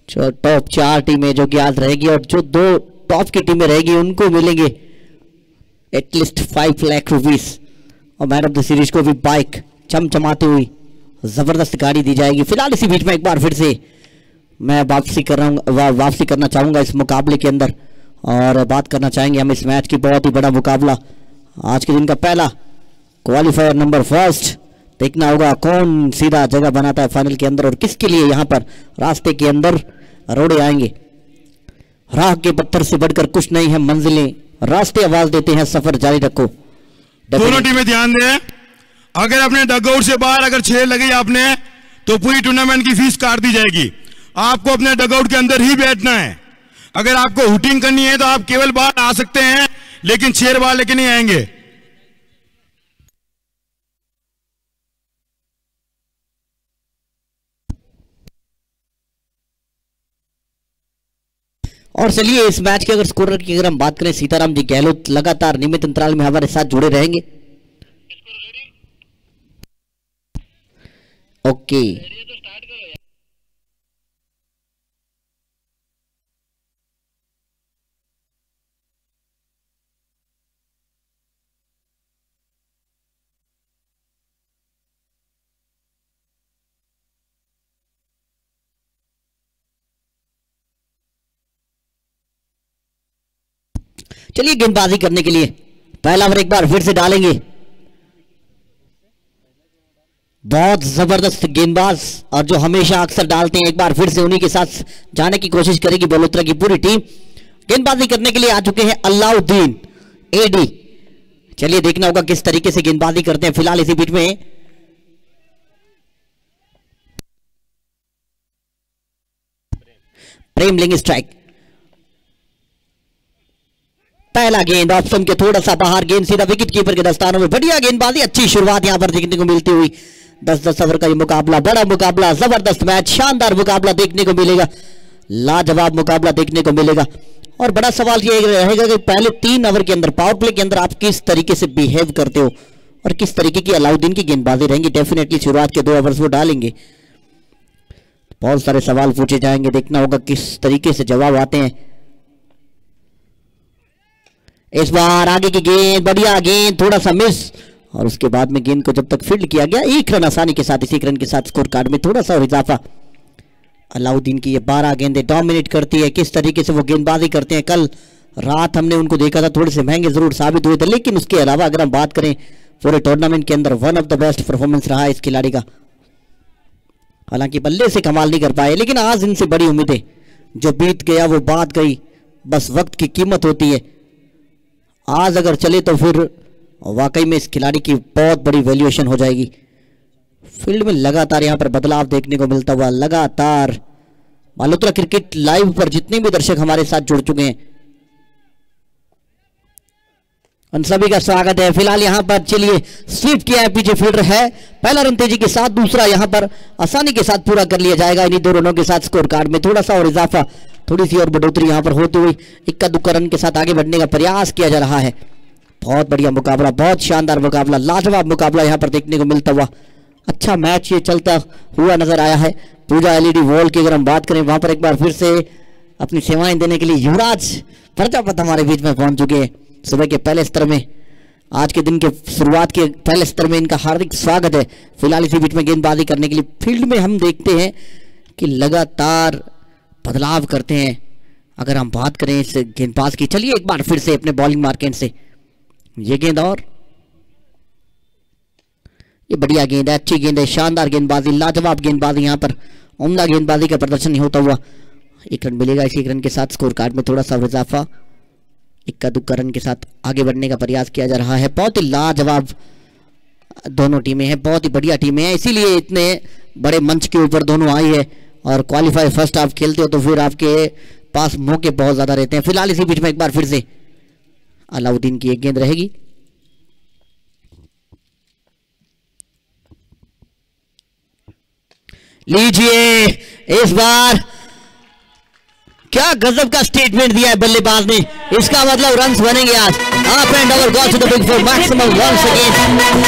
जो टॉप 4 टीमें जो कि आज रहेगी और जो 2 टॉप की टीमें रहेगी उनको मिलेंगे एटलीस्ट 5 लाख रुपीस और मैन ऑफ द सीरीज को भी बाइक चमचमाती हुई जबरदस्त गाड़ी दी जाएगी। फिलहाल इसी बीच में एक बार फिर से मैं वापसी करना चाहूंगा इस मुकाबले के अंदर और बात करना चाहेंगे हम इस मैच की। बहुत ही बड़ा मुकाबला आज के दिन का पहला क्वालिफायर नंबर 1। देखना होगा कौन सीधा जगह बनाता है फाइनल के अंदर और किसके लिए यहां पर रास्ते के अंदर रोड़े आएंगे। राह के पत्थर से बढ़कर कुछ नहीं है, मंजिलें रास्ते आवाज देते हैं, सफर जारी रखो। दोनों टीमें ध्यान दें, अगर अपने डगआउट से बाहर अगर 6 लगे आपने तो पूरी टूर्नामेंट की फीस काट दी जाएगी। आपको अपने डगआउट के अंदर ही बैठना है। अगर आपको हुटिंग करनी है तो आप केवल बाहर आ सकते हैं, लेकिन 6 बाहर लेके नहीं आएंगे। और चलिए इस मैच के अगर स्कोर की अगर हम बात करें, सीताराम जी गहलोत लगातार नियमित अंतराल में हमारे साथ जुड़े रहेंगे। ओके चलिए गेंदबाजी करने के लिए पहला ओवर एक बार फिर से डालेंगे। बहुत जबरदस्त गेंदबाज और जो हमेशा अक्सर डालते हैं, एक बार फिर से उन्हीं के साथ जाने की कोशिश करेगी बलोत्रा की पूरी टीम। गेंदबाजी करने के लिए आ चुके हैं अलाउद्दीन एडी। चलिए देखना होगा किस तरीके से गेंदबाजी करते हैं। फिलहाल इसी बीच में प्रेम लेंगे स्ट्राइक। पहला गेंद ऑप्शन के थोड़ा सा बाहर, गेंद सीधा विकेट कीपर के दस्तानों में। बढ़िया गेंदबाजी, अच्छी शुरुआत यहां पर देखने को मिलती हुई। 10-10 ओवर का ये मुकाबला, बड़ा मुकाबला, जबरदस्त मैच, शानदार मुकाबला देखने को मिलेगा, लाजवाब मुकाबला देखने को मिलेगा। और बड़ा सवाल ये रहेगा कि पहले 3 ओवर के अंदर पावर प्ले के अंदर आप किस तरीके से बिहेव करते हो और किस तरीके की अलाउद्दीन की गेंदबाजी रहेंगी। डेफिनेटली शुरुआत के 2 ओवर्स वो डालेंगे, बहुत सारे सवाल पूछे जाएंगे, देखना होगा किस तरीके से जवाब आते हैं। इस बार आगे की गेंद, बढ़िया गेंद, थोड़ा सा मिस और उसके बाद में गेंद को जब तक फील्ड किया गया 1 रन आसानी के साथ, इसी 1 रन के साथ स्कोर कार्ड में थोड़ा सा और इजाफा। अलाउद्दीन की ये 12 गेंदें डोमिनेट करती है, किस तरीके से वो गेंदबाजी करते हैं। कल रात हमने उनको देखा था, थोड़े से महंगे जरूर साबित हुए थे, लेकिन उसके अलावा अगर हम बात करें पूरे टूर्नामेंट के अंदर one of the best performance रहा है इस खिलाड़ी का। हालांकि बल्ले से कमाल नहीं कर पाए, लेकिन आज इनसे बड़ी उम्मीदें, जो बीत गया वो बात गई, बस वक्त की कीमत होती है। आज अगर चले तो फिर वाकई में इस खिलाड़ी की बहुत बड़ी वैल्यूएशन हो जाएगी। फील्ड में लगातार यहां पर बदलाव देखने को मिलता हुआ, लगातार मल्होत्रा क्रिकेट लाइव पर जितने भी दर्शक हमारे साथ जुड़ चुके हैं उन सभी का स्वागत है। फिलहाल यहां पर चलिए स्वीप किया है, पीछे फील्डर है, पहला रन तेजी के साथ, दूसरा यहां पर आसानी के साथ पूरा कर लिया जाएगा। इन्हीं 2 रनों के साथ स्कोर कार्ड में थोड़ा सा और इजाफा, थोड़ी सी और बढ़ोतरी यहां पर होती हुई 1-2 रन के साथ आगे बढ़ने का प्रयास किया जा रहा है। बहुत बढ़िया मुकाबला, बहुत शानदार मुकाबला, लाजवाब मुकाबला यहां पर देखने को मिलता हुआ। अच्छा मैच ये चलता हुआ नजर आया है। पूजा एलईडी वॉल की अगर हम बात करें, वहां पर एक बार फिर से अपनी सेवाएं देने के लिए युवराज प्रजापत हमारे बीच में पहुंच चुके हैं। सुबह के पहले स्तर में, आज के दिन के शुरुआत के पहले स्तर में इनका हार्दिक स्वागत है। फिलहाल इसी बीच में गेंदबाजी करने के लिए फील्ड में हम देखते हैं कि लगातार बदलाव करते हैं। अगर हम बात करें इस गेंदबाज की, चलिए एक बार फिर से अपने बॉलिंग मार्केट से ये गेंद, और ये बढ़िया गेंद है, अच्छी गेंद है, शानदार गेंदबाजी, लाजवाब गेंदबाजी, यहां पर उम्दा गेंदबाजी का प्रदर्शन होता हुआ 1 रन मिलेगा। इसी 1 रन के साथ स्कोर कार्ड में थोड़ा सा इजाफा, 1-2 रन के साथ आगे बढ़ने का प्रयास किया जा रहा है। बहुत ही लाजवाब दोनों टीमें हैं, बहुत ही बढ़िया टीमें हैं, इसीलिए इतने बड़े मंच के ऊपर दोनों आई है। और क्वालिफाई फर्स्ट आप खेलते हो तो फिर आपके पास मौके बहुत ज्यादा रहते हैं। फिलहाल इसी बीच में एक बार फिर से अलाउद्दीन की एक गेंद रहेगी, लीजिए इस बार क्या गजब का स्टेटमेंट दिया है बल्लेबाज ने, इसका मतलब रन्स बनेंगे आज। Up and over goes to the big for maximum runs again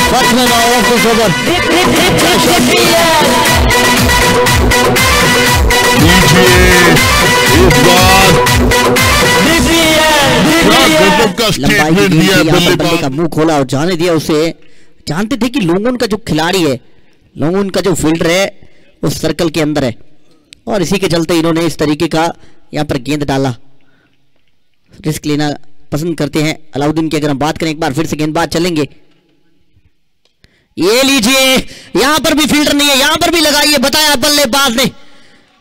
first man of this over. गजब का स्टेटमेंट दिया बल्लेबाज का मुंह खोला और जाने दिया उसे। जानते थे कि लोगों का जो खिलाड़ी है, लोगों का जो फील्डर है उस सर्कल के अंदर है, और इसी के चलते इन्होंने इस तरीके का यहाँ पर गेंद डाला। रिस्क लेना पसंद करते हैं अलाउद्दीन की। अगर हम बात करें एक बार फिर से गेंदबाज चलेंगे, ये लीजिए यहां पर भी फील्डर नहीं है, यहां पर भी लगाइए, बताया बल्लेबाज ने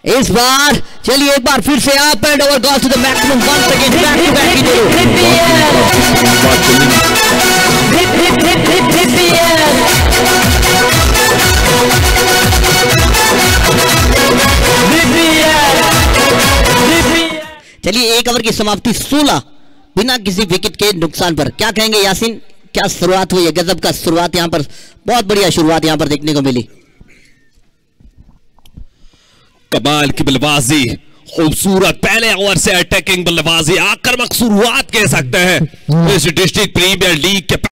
इस बार। चलिए एक बार फिर से up and over goes to the maximum once again back to back चलिए एक ओवर की समाप्ति 16 बिना किसी विकेट के नुकसान पर। क्या कहेंगे यासीन, क्या शुरुआत हुई है? गजब का शुरुआत यहां पर, बहुत बढ़िया शुरुआत यहां पर देखने को मिली। कमाल की बल्लेबाजी, खूबसूरत पहले ओवर से अटैकिंग बल्लेबाजी, आक्रामक शुरुआत कह सकते हैं इस डिस्ट्रिक्ट प्रीमियर लीग के।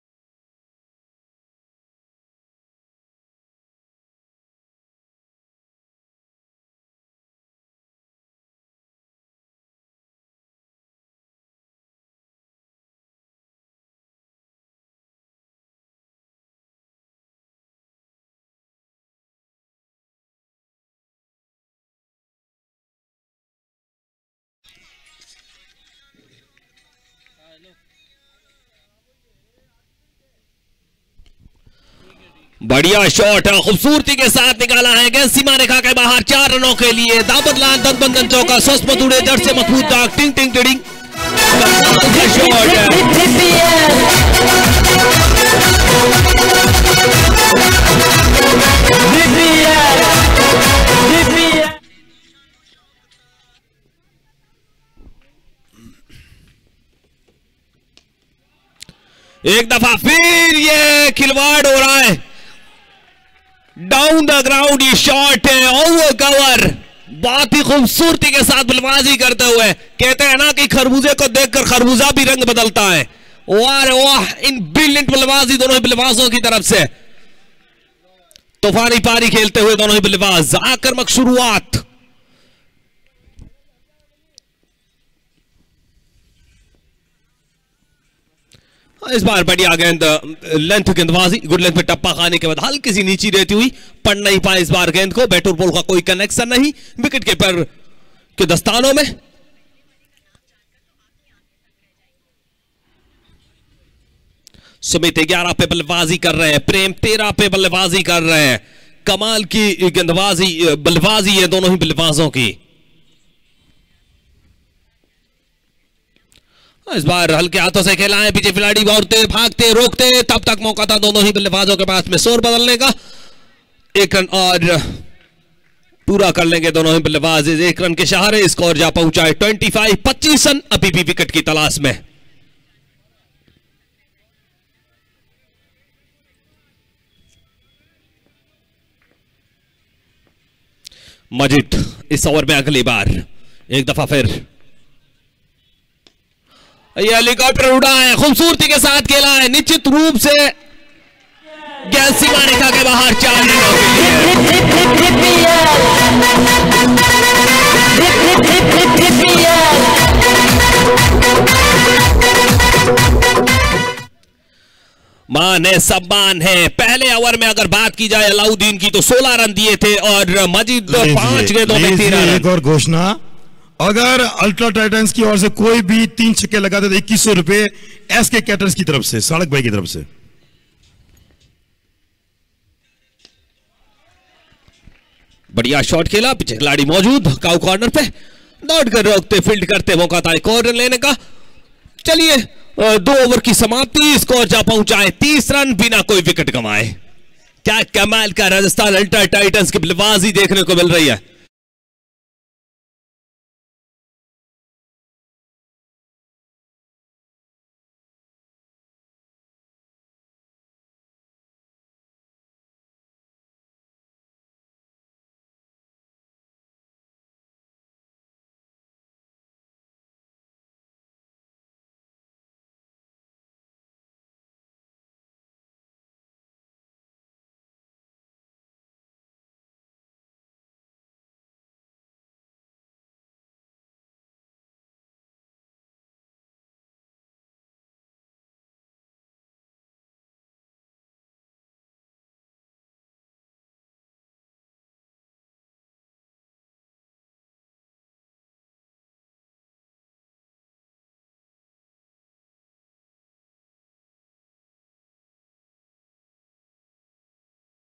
बढ़िया शॉट खूबसूरती के साथ निकाला है, गेंद सीमा रेखा के बाहर 4 रनों के लिए। दावत लान दंदन चौका, स्वस्थ मधुड़े जड़ से मजबूत दाग, टिंग टिंग टिंग शॉट एक दफा फिर ये खिलवाड़ हो रहा है, डाउन द ग्राउंड ये शॉट है, ओवर कवर, बहुत ही खूबसूरती के साथ बल्लेबाजी करते हुए। कहते हैं ना कि खरबूजे को देखकर खरबूजा भी रंग बदलता है। वाह वाह, इन ब्रिलियंट बल्लेबाजी दोनों ही बल्लेबाजों की तरफ से। तूफानी पारी खेलते हुए दोनों ही बल्लेबाज, आक्रामक शुरुआत। इस बार बढ़िया गेंद, लेंथ गेंदबाजी, गुड लेंथ पे टप्पा खाने के बाद हल्की सी नीची रहती हुई पड़ नहीं पाए इस बार गेंद को। बैट और बॉल का कोई कनेक्शन नहीं, विकेट कीपर के दस्तानों में। सुमित 11 पे बल्लेबाजी कर रहे हैं, प्रेम 13 पे बल्लेबाजी कर रहे हैं। कमाल की गेंदबाजी बल्लेबाजी है दोनों ही बल्लेबाजों की। इस बार हल्के हाथों से खेला है, पीछे खिलाड़ी दौड़ते भागते रोकते, तब तक मौका था दोनों ही बल्लेबाजों के पास में स्कोर बदलने का। 1 रन और पूरा कर लेंगे दोनों ही बल्लेबाज। 1 रन के सहारे स्कोर जा पहुंचा है 25 रन, अभी भी विकेट की तलाश में। मजिद इस ओवर में अगली बार एक दफा फिर ये हेलीकॉप्टर उड़ा है, खूबसूरती के साथ खेला है, निश्चित रूप से गेंद सीमा रेखा के बाहर 4 रनों के लिए। मान है, सम्मान है। पहले ओवर में अगर बात की जाए अलाउद्दीन की तो 16 रन दिए थे और मजीद 5 गेंदों में 13 रन। एक और घोषणा, अगर अल्ट्रा टाइटंस की ओर से कोई भी 3 छक्के लगाते तो 2100 रुपए एसके कैटर्स की तरफ से, साड़क भाई की तरफ से। बढ़िया शॉट खेला, पीछे खिलाड़ी मौजूद, काउ कॉर्नर पे दौड़ कर रोकते फील्ड करते, मौका था एक और रन लेने का। चलिए 2 ओवर की समाप्ति, स्कोर जा पहुंचा है 30 रन बिना कोई विकेट गंवाए। क्या कमाल का राजस्थान अल्ट्रा टाइटंस की बल्लेबाजी देखने को मिल रही है।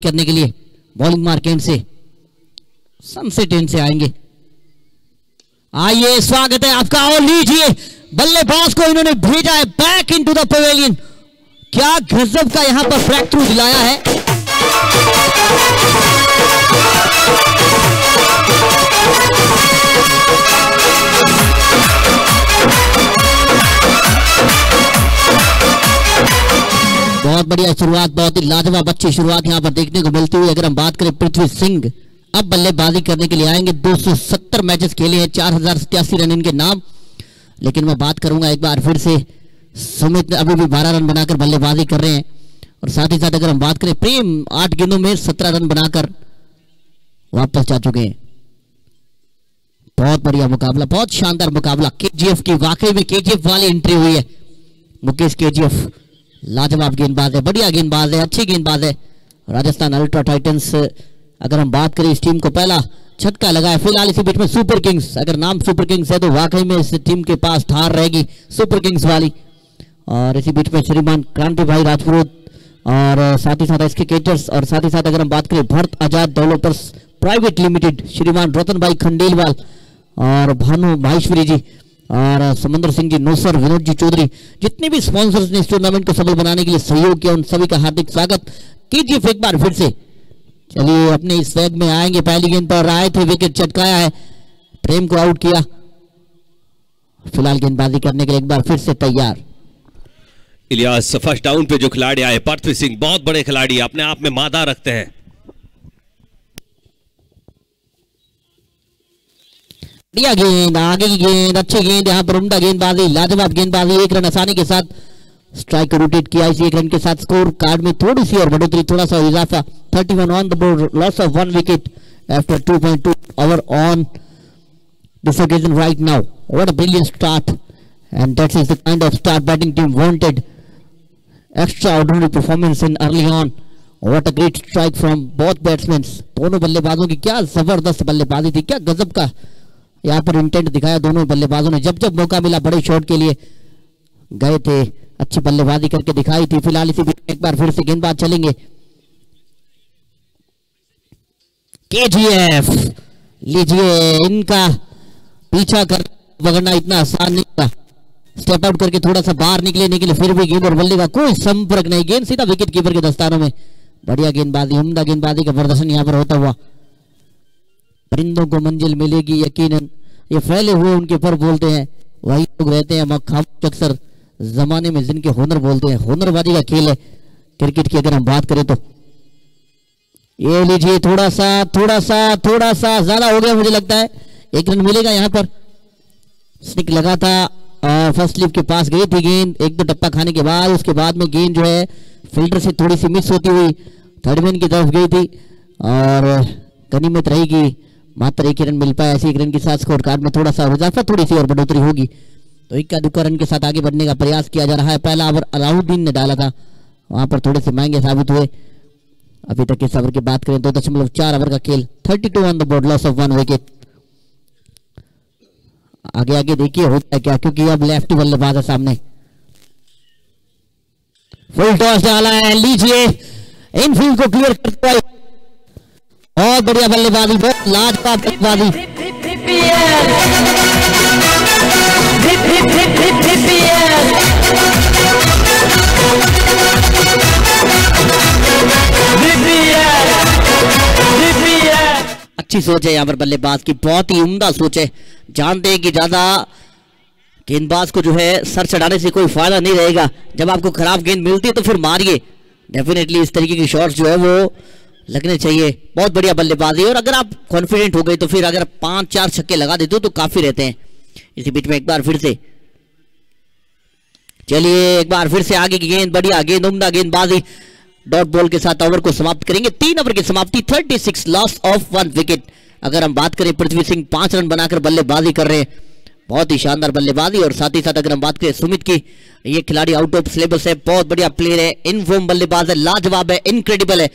करने के लिए बॉलिंग मार्केट से सनसेट एंड से आएंगे। आइए स्वागत है आपका और लीजिए बल्लेबाज को इन्होंने भेजा है बैक इनटू द पवेलियन। क्या गजब का यहां पर ब्रेक थ्रू दिलाया है। बहुत बढ़िया शुरुआत, बहुत ही लाजवाब अच्छी शुरुआत यहां पर देखने को मिलती हुई। अगर हम बात करें पृथ्वी सिंह अब बल्लेबाजी करने के लिए आएंगे। 270 मैचेस खेले हैं, 4087 रन इनके नाम। लेकिन मैं बात करूंगा एक बार फिर से सुमित अभी भी 12 रन बनाकर बल्लेबाजी कर रहे हैं। और साथ ही साथ अगर हम बात करें प्रेम 8 गेंदों में 17 रन बनाकर वापस जा चुके हैं। बहुत बढ़िया मुकाबला, बहुत शानदार मुकाबला। केजीएफ की वाकई में केजीएफ वाली एंट्री हुई है। मुकेश केजीएफ लाजवाब गेंदबाज है, बढ़िया गेंदबाज है, अच्छी गेंदबाज है। राजस्थान अल्ट्रा टाइटंस अगर हम बात करें इस टीम को पहला छक्का लगा है। फिलहाल इसी बीच में सुपर किंग्स, अगर नाम सुपर किंग्स है तो वाकई में इस टीम के पास धार रहेगी सुपर किंग्स वाली। और इसी बीच में श्रीमान क्रांति भाई राजपूत और साथ ही साथ एसके केटर्स और साथ ही साथ अगर हम बात करें भरत आजाद डेवलपर्स प्राइवेट लिमिटेड, श्रीमान रतन भाई खंडेलवाल और भानु माहेश्वरी जी और समंदर सिंह जी नौसर, विनोद जी चौधरी, जितने भी स्पॉन्सर्स ने इस टूर्नामेंट को सफल बनाने के लिए सहयोग किया उन सभी का हार्दिक स्वागत। कीजिए एक बार फिर से। चलिए अपने इस वेग में आएंगे। पहली गेंद पर आए थे, विकेट चटकाया है, प्रेम को आउट किया। फिलहाल गेंदबाजी करने के लिए एक बार फिर से तैयार। इलियास फर्स्ट डाउन पे जो खिलाड़ी आए पृथ्वी सिंह बहुत बड़े खिलाड़ी, अपने आप में मादा रखते हैं। बढ़िया गेंद, आगे की गेंद, अच्छी गेंद, यहाँ पर उम्दा गेंदबाजी, लाजवाब गेंदबाजी। 1 रन आसानी के साथ स्ट्राइक को रोटेट किया। इसी 1 रन के साथ स्कोर कार्ड में थोड़ी सी और बढ़ोतरी, थोड़ा सा इजाफा। 31 on the board, loss of 1 wicket after 2.2 over on this occasion right now. What a brilliant start, and that is the kind of start batting team wanted. Extraordinary performance in early on. What a great strike from both batsmen. दोनों बल्लेबाजों की क्या जबरदस्त बल्लेबाजी थी, क्या गजब का यहाँ पर इंटेंट दिखाया दोनों बल्लेबाजों ने। जब जब मौका मिला बड़े शॉट के लिए गए थे, अच्छी बल्लेबाजी करके दिखाई थी। फिलहाल इसी बीच एक बार फिर से गेंदबाज चलेंगे। केजीएफ लीजिए, इनका पीछा कर पकड़ना इतना आसान नहीं था। स्टेप आउट करके थोड़ा सा बाहर निकलने के लिए फिर भी गेंद और बल्ले का कोई संपर्क नहीं, गेंद सीधा विकेट कीपर के दस्तानों में। बढ़िया गेंदबाजी, उम्दा गेंदबाजी का प्रदर्शन यहाँ पर होता हुआ। परिंदों को मंजिल मिलेगी यकीनन, ये फैले हुए उनके पर बोलते हैं, वही लोग रहते हैं खामोश अक्सर जमाने में जिनके हुनर बोलते हैं। हुनरबाजी का खेल है क्रिकेट की अगर हम बात करें तो। ये लीजिए, थोड़ा सा ज्यादा हो गया मुझे लगता है। 1 रन मिलेगा यहाँ पर। स्निक लगा था और फर्स्ट स्लिप के पास गई थी गेंद, 1-2 टप्पा खाने के बाद उसके बाद में गेंद जो है फील्डर से थोड़ी सी मिस होती हुई थर्ड मैन की तरफ गई थी और गनीमत रहेगी मात्र 1 रन मिल पाया। ऐसे 1 रन के साथ स्कोर कार्ड में थोड़ा सा इजाफा, थोड़ी सी और बढ़ोतरी होगी तो 21 रन के साथ आगे बढ़ने का प्रयास किया जा रहा है। पहला ओवर अलाउद्दीन ने डाला था, वहां पर थोड़े से महंगे साबित हुए। अभी तक इस ओवर की बात करें 2.4 ओवर का खेल, 32 on the board, loss of 1 wicket. आगे आगे देखिए होता है क्या, क्योंकि अब लेफ्टी बल्लेबाज है सामने। फुल टॉस डाला है, लीजिए इनफील्ड को क्लियर करता है। बहुत बढ़िया बल्लेबाजी, बहुत लाजवाब बल्लेबाजी। अच्छी सोच है यहाँ पर बल्लेबाज की, बहुत ही उम्दा सोच है। जानते हैं कि ज्यादा गेंदबाज को जो है सर चढ़ाने से कोई फायदा नहीं रहेगा। जब आपको खराब गेंद मिलती है तो फिर मारिए, डेफिनेटली इस तरीके की शॉट्स जो है वो लगने चाहिए। बहुत बढ़िया बल्लेबाजी, और अगर आप कॉन्फिडेंट हो गए तो फिर अगर 5-4 छक्के लगा देते हो तो काफी रहते हैं। इसी बीच में एक बार फिर से चलिए, एक बार फिर से आगे की गेंद, बढ़िया गेंद, उम्दा गेंदबाजी। डॉट बॉल के साथ ओवर को समाप्त करेंगे। 3 ओवर की समाप्ति, 36 लॉस ऑफ 1 विकेट। अगर हम बात करें पृथ्वी सिंह 5 रन बनाकर बल्लेबाजी कर रहे हैं, बहुत ही शानदार बल्लेबाजी। और साथ ही साथ अगर हम बात करें सुमित की, ये खिलाड़ी आउट ऑफ सिलेबस है, बहुत बढ़िया प्लेयर है, इन फॉर्म बल्लेबाज है, लाजवाब है, इनक्रेडिबल है।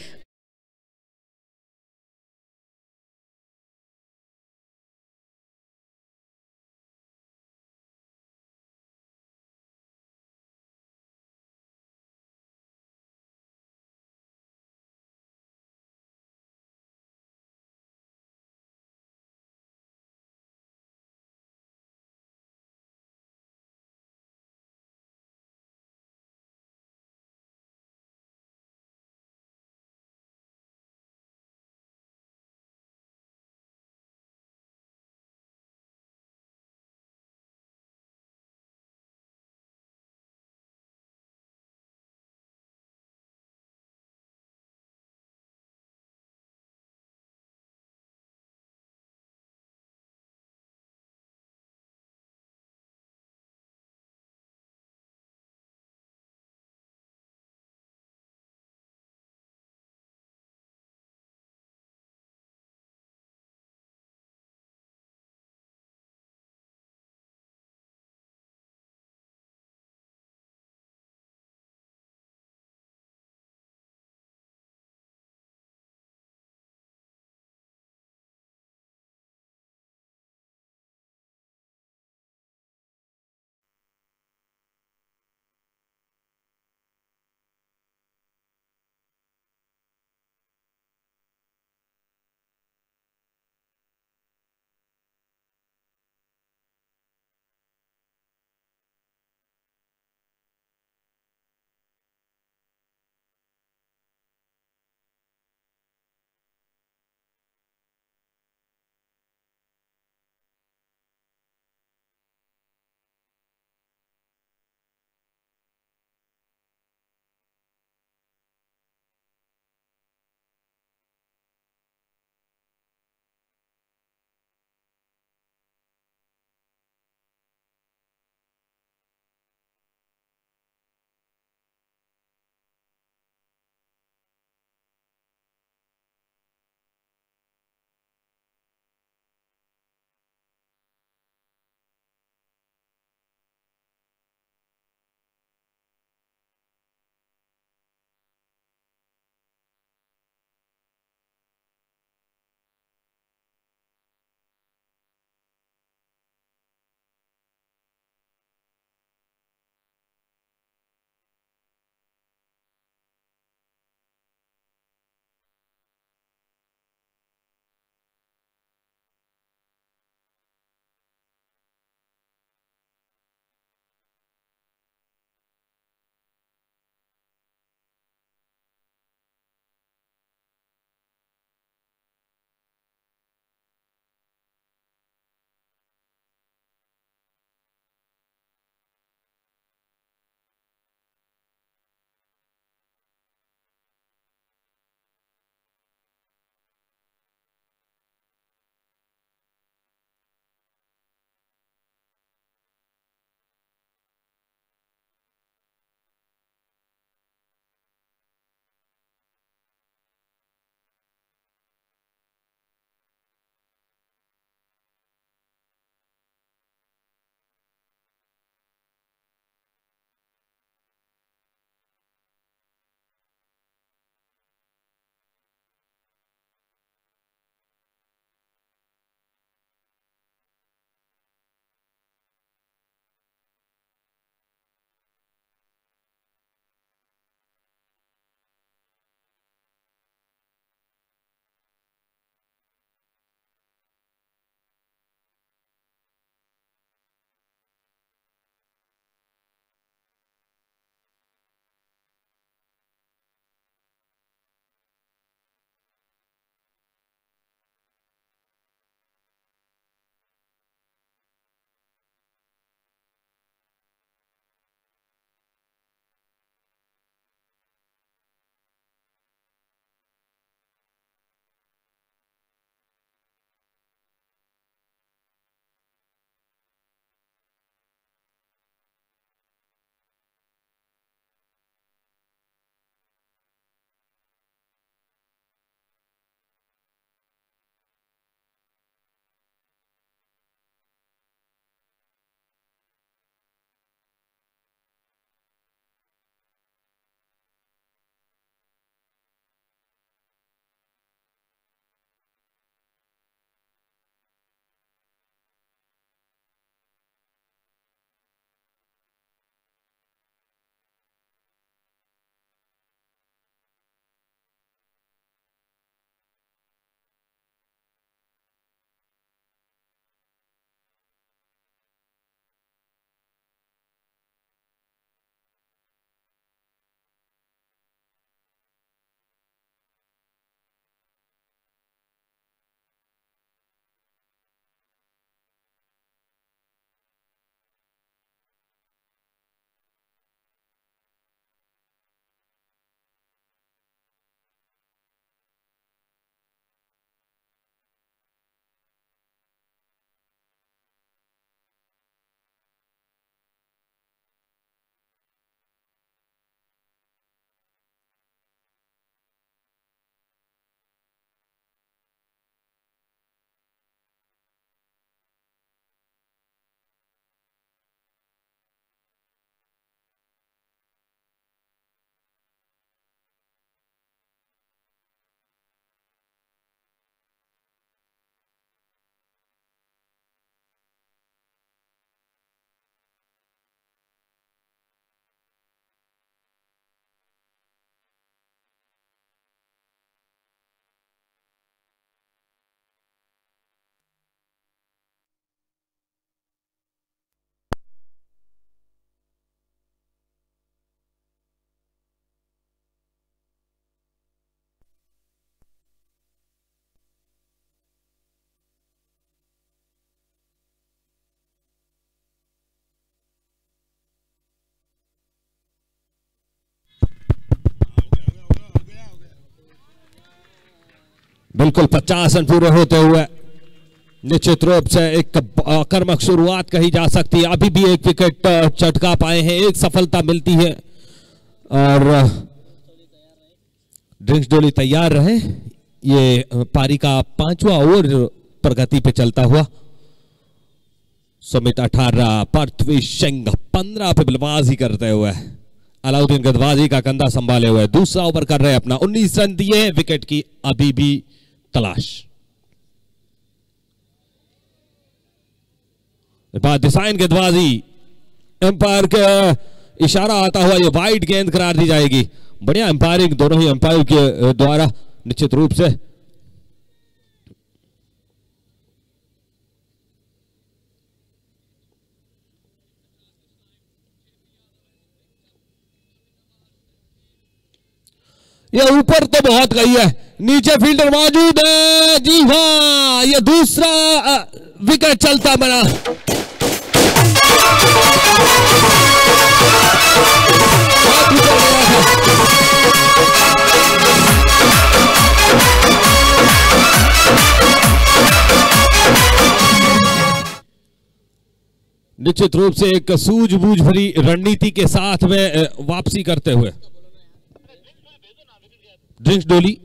बिल्कुल 50 रन पूरे होते हुए निश्चित रूप से एक आक्रामक शुरुआत कही जा सकती है। अभी भी एक विकेट चटका पाए हैं, एक सफलता मिलती है और ड्रिंक्स डोली तैयार रहे। ये पारी का 5वां ओवर प्रगति पे चलता हुआ। सुमित 18, पृथ्वी सिंह 15 पे बल्लेबाजी करते हुए, अलाउद्दीन गेंदबाजी का कंधा संभाले हुए दूसरा ओवर कर रहे हैं अपना। 19 रन दिए, विकेट की अभी भी तलाश। डिसाइन गेंदबाजी, एम्पायर का इशारा आता हुआ, ये वाइड गेंद करार दी जाएगी। बढ़िया एम्पायरिंग दोनों ही एम्पायर के द्वारा निश्चित रूप से। ये ऊपर तो बहुत गई है, नीचे फील्डर मौजूद है। जी हाँ, ये दूसरा विकेट चलता बना। निश्चित रूप से एक सूझबूझ भरी रणनीति के साथ में वापसी करते हुए ड्रिंक्स डोली।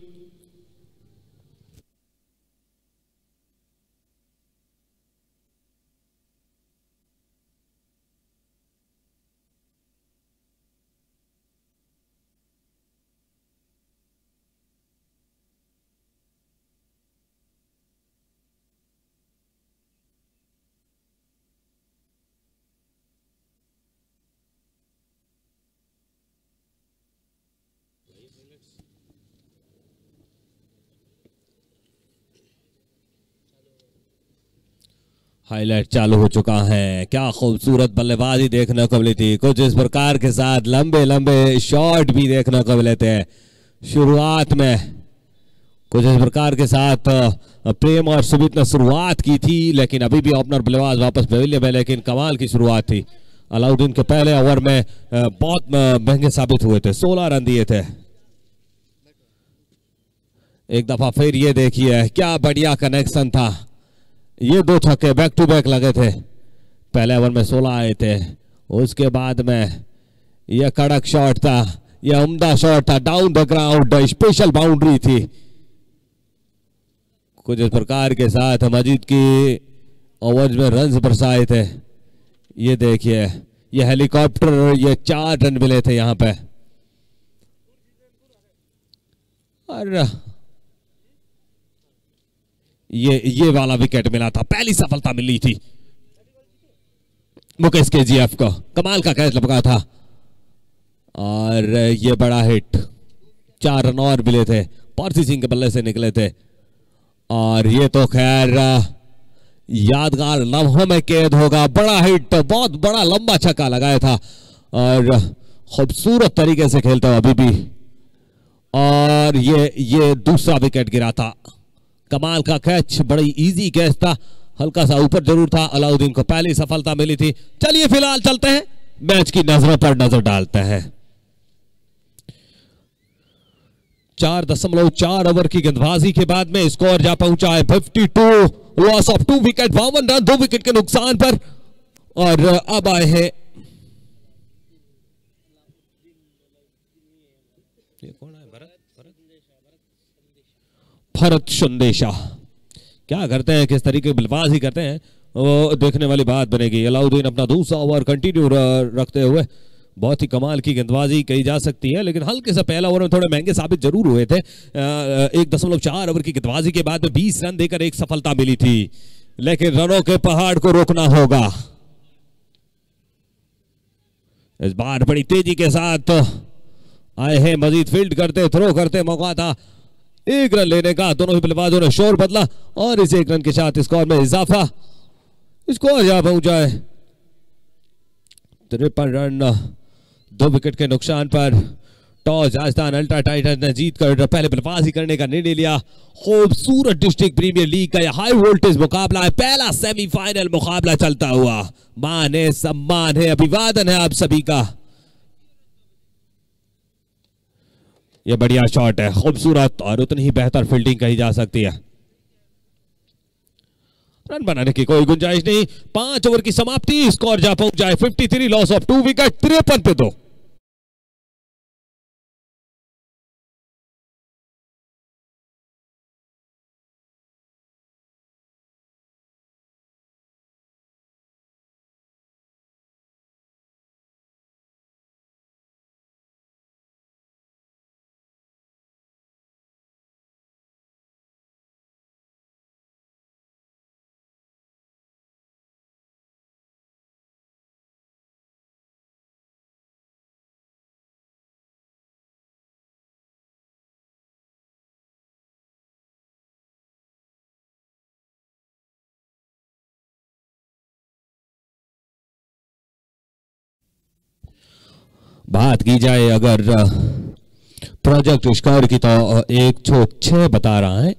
हाईलाइट चालू हो चुका है। क्या खूबसूरत बल्लेबाजी देखने को मिली थी, कुछ इस प्रकार के साथ लंबे लंबे शॉट भी देखने को मिले थे शुरुआत में। कुछ इस प्रकार के साथ प्रेम और सुमित ने शुरुआत की थी, लेकिन अभी भी ओपनर बल्लेबाज वापस पवेलियन में, लेकिन कमाल की शुरुआत थी। अलाउद्दीन के पहले ओवर में बहुत महंगे साबित हुए थे, 16 रन दिए थे। एक दफा फिर ये देखिए क्या बढ़िया कनेक्शन था, ये 2 छक्के बैक टू बैक लगे थे। पहले ओवर में 16 आए थे, उसके बाद में यह कड़क शॉट था, यह उम्दा शॉट था, down the ground, special boundary थी। कुछ इस प्रकार के साथ मजीद की ओवर्स में रन्स बरसाए थे। ये देखिए, ये हेलीकॉप्टर, ये 4 रन मिले थे यहां पे। और ये वाला विकेट मिला था, पहली सफलता मिली थी मुकेश केजीएफ को। कमाल का कैच लपका था और ये बड़ा हिट, 4 रन और मिले थे, पर्सी सिंह के बल्ले से निकले थे। और ये तो खैर यादगार लम्हों में कैद होगा। बड़ा हिट, बहुत बड़ा लंबा छक्का लगाया था और खूबसूरत तरीके से खेलता हुआ अभी भी। और ये दूसरा विकेट गिरा था। कमाल का कैच, बड़ी इजी कैच था, हल्का सा ऊपर जरूर था। अलाउद्दीन को पहली सफलता मिली थी। चलिए फिलहाल चलते हैं, मैच की नजरों पर नजर डालते हैं। 4.4 ओवर की गेंदबाजी के बाद में स्कोर जा पहुंचा है 52, loss of 2 wicket, 52 run 2 wicket के नुकसान पर। और अब आए हैं भरत संदेशा। क्या करते हैं, किस तरीके की बल्लेबाजी करते हैं, वो देखने वाली बात बनेगी। अलाउद्दीन अपना दूसरा ओवर कंटिन्यू रखते हुए, बहुत ही कमाल की गेंदबाजी कही जा सकती है, लेकिन हल्के से पहला ओवर में थोड़े महंगे साबित जरूर हुए थे। 1.4 ओवर की गेंदबाजी के बाद में 20 रन देकर एक सफलता मिली थी, लेकिन रनों के पहाड़ को रोकना होगा। इस बार बड़ी तेजी के साथ आए हैं, मजीद फील्ड करते, थ्रो करते, मौका था 1 रन लेने का। दोनों ही बल्लेबाजों ने शोर बदला और इस 1 रन के साथ स्कोर में इजाफा। स्कोर यहां पहुंचा है 53 रन 2 विकेट के नुकसान पर। टॉस राजस्थान अल्ट्रा टाइटंस ने जीत कर पहले बल्लेबाजी करने का निर्णय लिया। खूबसूरत डिस्ट्रिक्ट प्रीमियर लीग का यह हाई वोल्टेज मुकाबला है, पहला सेमीफाइनल मुकाबला चलता हुआ। मान है, सम्मान है, अभिवादन है आप सभी का। ये बढ़िया शॉट है, खूबसूरत और उतनी ही बेहतर फील्डिंग कही जा सकती है। रन बनाने की कोई गुंजाइश नहीं। 5 ओवर की समाप्ति, स्कोर जा पहुंच जाए 53, लॉस ऑफ 2 विकेट, 53 पे 2। बात की जाए अगर प्रोजेक्ट स्कोर की तो 106 बता रहा है।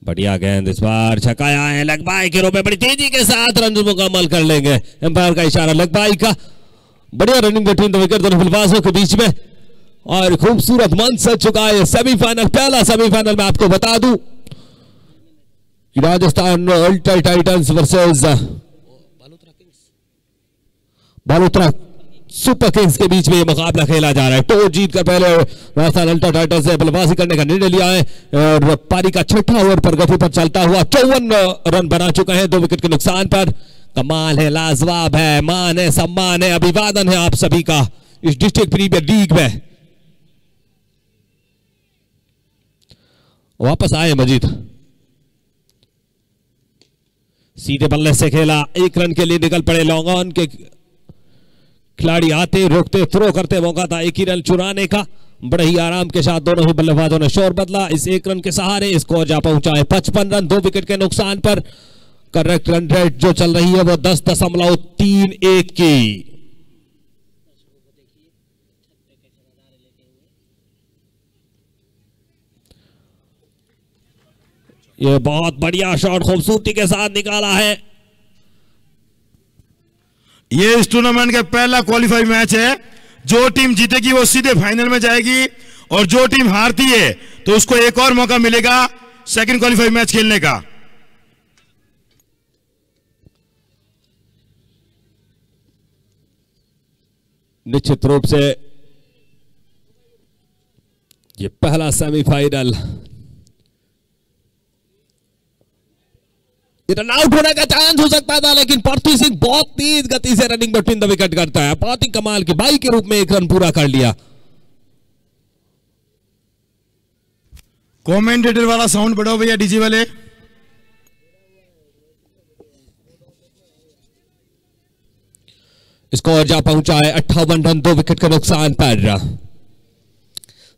बढ़िया गेंद, इस बार छकाया है लगबाई के रूप में, बड़ी तेजी के साथ रन मुकम्मल कर लेंगे। एम्पायर का इशारा लगबाई का। बढ़िया रनिंग बिटवीन द विकेट दोनों फिल्मबाजों के बीच में और खूबसूरत मंच सज चुका है सेमीफाइनल। पहला सेमीफाइनल में आपको बता दूं Rajasthan ultra Titans versus Balotra super Kings के बीच में यह मुकाबला खेला जा रहा है। टॉस जीतकर पहले राजस्थान अल्ट्रा टाइटंस ने बल्लेबाजी करने का निर्णय लिया है और पारी का 6ठा ओवर पर गति पर चलता हुआ 54 रन बना चुका है 2 विकेट के नुकसान पर। कमाल है, लाजवाब है, मान है, सम्मान है, अभिवादन है आप सभी का इस डिस्ट्रिक्ट प्रीमियर लीग में। वापस आए मजीद, सीधे बल्ले से खेला, 1 रन के लिए निकल पड़े। लॉन्ग ऑन के खिलाड़ी आते रोकते थ्रो करते, मौका था 1 ही रन चुराने का। बड़े ही आराम के साथ दोनों ही बल्लेबाजों ने शोर बदला। इस 1 रन के सहारे स्कोर जा पहुंचा है 55 रन 2 विकेट के नुकसान पर। करेक्ट रन रेट जो चल रही है वो 10.31 की। ये बहुत बढ़िया शॉट खूबसूरती के साथ निकाला है। ये इस टूर्नामेंट का पहला क्वालिफाई मैच है। जो टीम जीतेगी वो सीधे फाइनल में जाएगी और जो टीम हारती है तो उसको एक और मौका मिलेगा सेकंड क्वालिफाई मैच खेलने का। निश्चित रूप से ये पहला सेमीफाइनल, रन आउट होने का चांस हो सकता था लेकिन पृथ्वी सिंह बहुत तेज गति से रनिंग बिटवीन द विकेट करता है। बहुत ही कमाल की बाई के रूप में 1 रन पूरा कर लिया। कमेंटेटर वाला साउंड बढ़ाओ भैया, डीजे वाले। स्कोर जा पहुंचा है 58 रन 2 विकेट के नुकसान पर।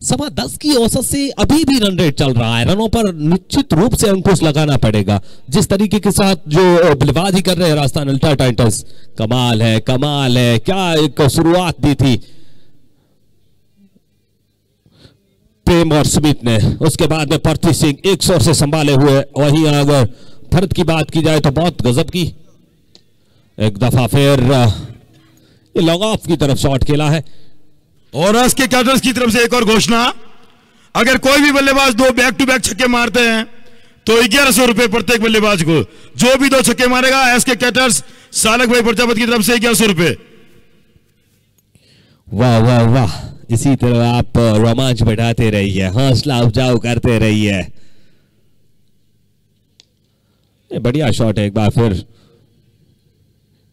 10:15 की औसत से अभी भी रन रेट चल रहा है। रनों पर निश्चित रूप से अंकुश लगाना पड़ेगा। जिस तरीके के साथ जो बल्लेबाजी कर रहे हैं राजस्थान अल्ट्रा टाइटंस, कमाल है, कमाल है। क्या एक शुरुआत दी थी प्रेम और स्मिथ ने, उसके बाद में पृथ्वी सिंह 100 से संभाले हुए। वहीं अगर भरत की बात की जाए तो बहुत गजब की एक दफा फिर लॉन्ग ऑफ की तरफ शॉट खेला है। और उसके कैटर्स की तरफ से एक और घोषणा, अगर कोई भी बल्लेबाज 2 बैक टू बैक छक्के मारते हैं तो 1100 रुपए प्रत्येक बल्लेबाज को। जो भी 2 छक्के मारेगा एसके कैटर्स सालक भाई प्रजापति की तरफ से 1100 रुपए। वाह वाह वाह, इसी तरह आप रोमांच बढ़ाते रहिए, हौसला उपजाऊ करते रहिए। बढ़िया शॉट है। एक बार फिर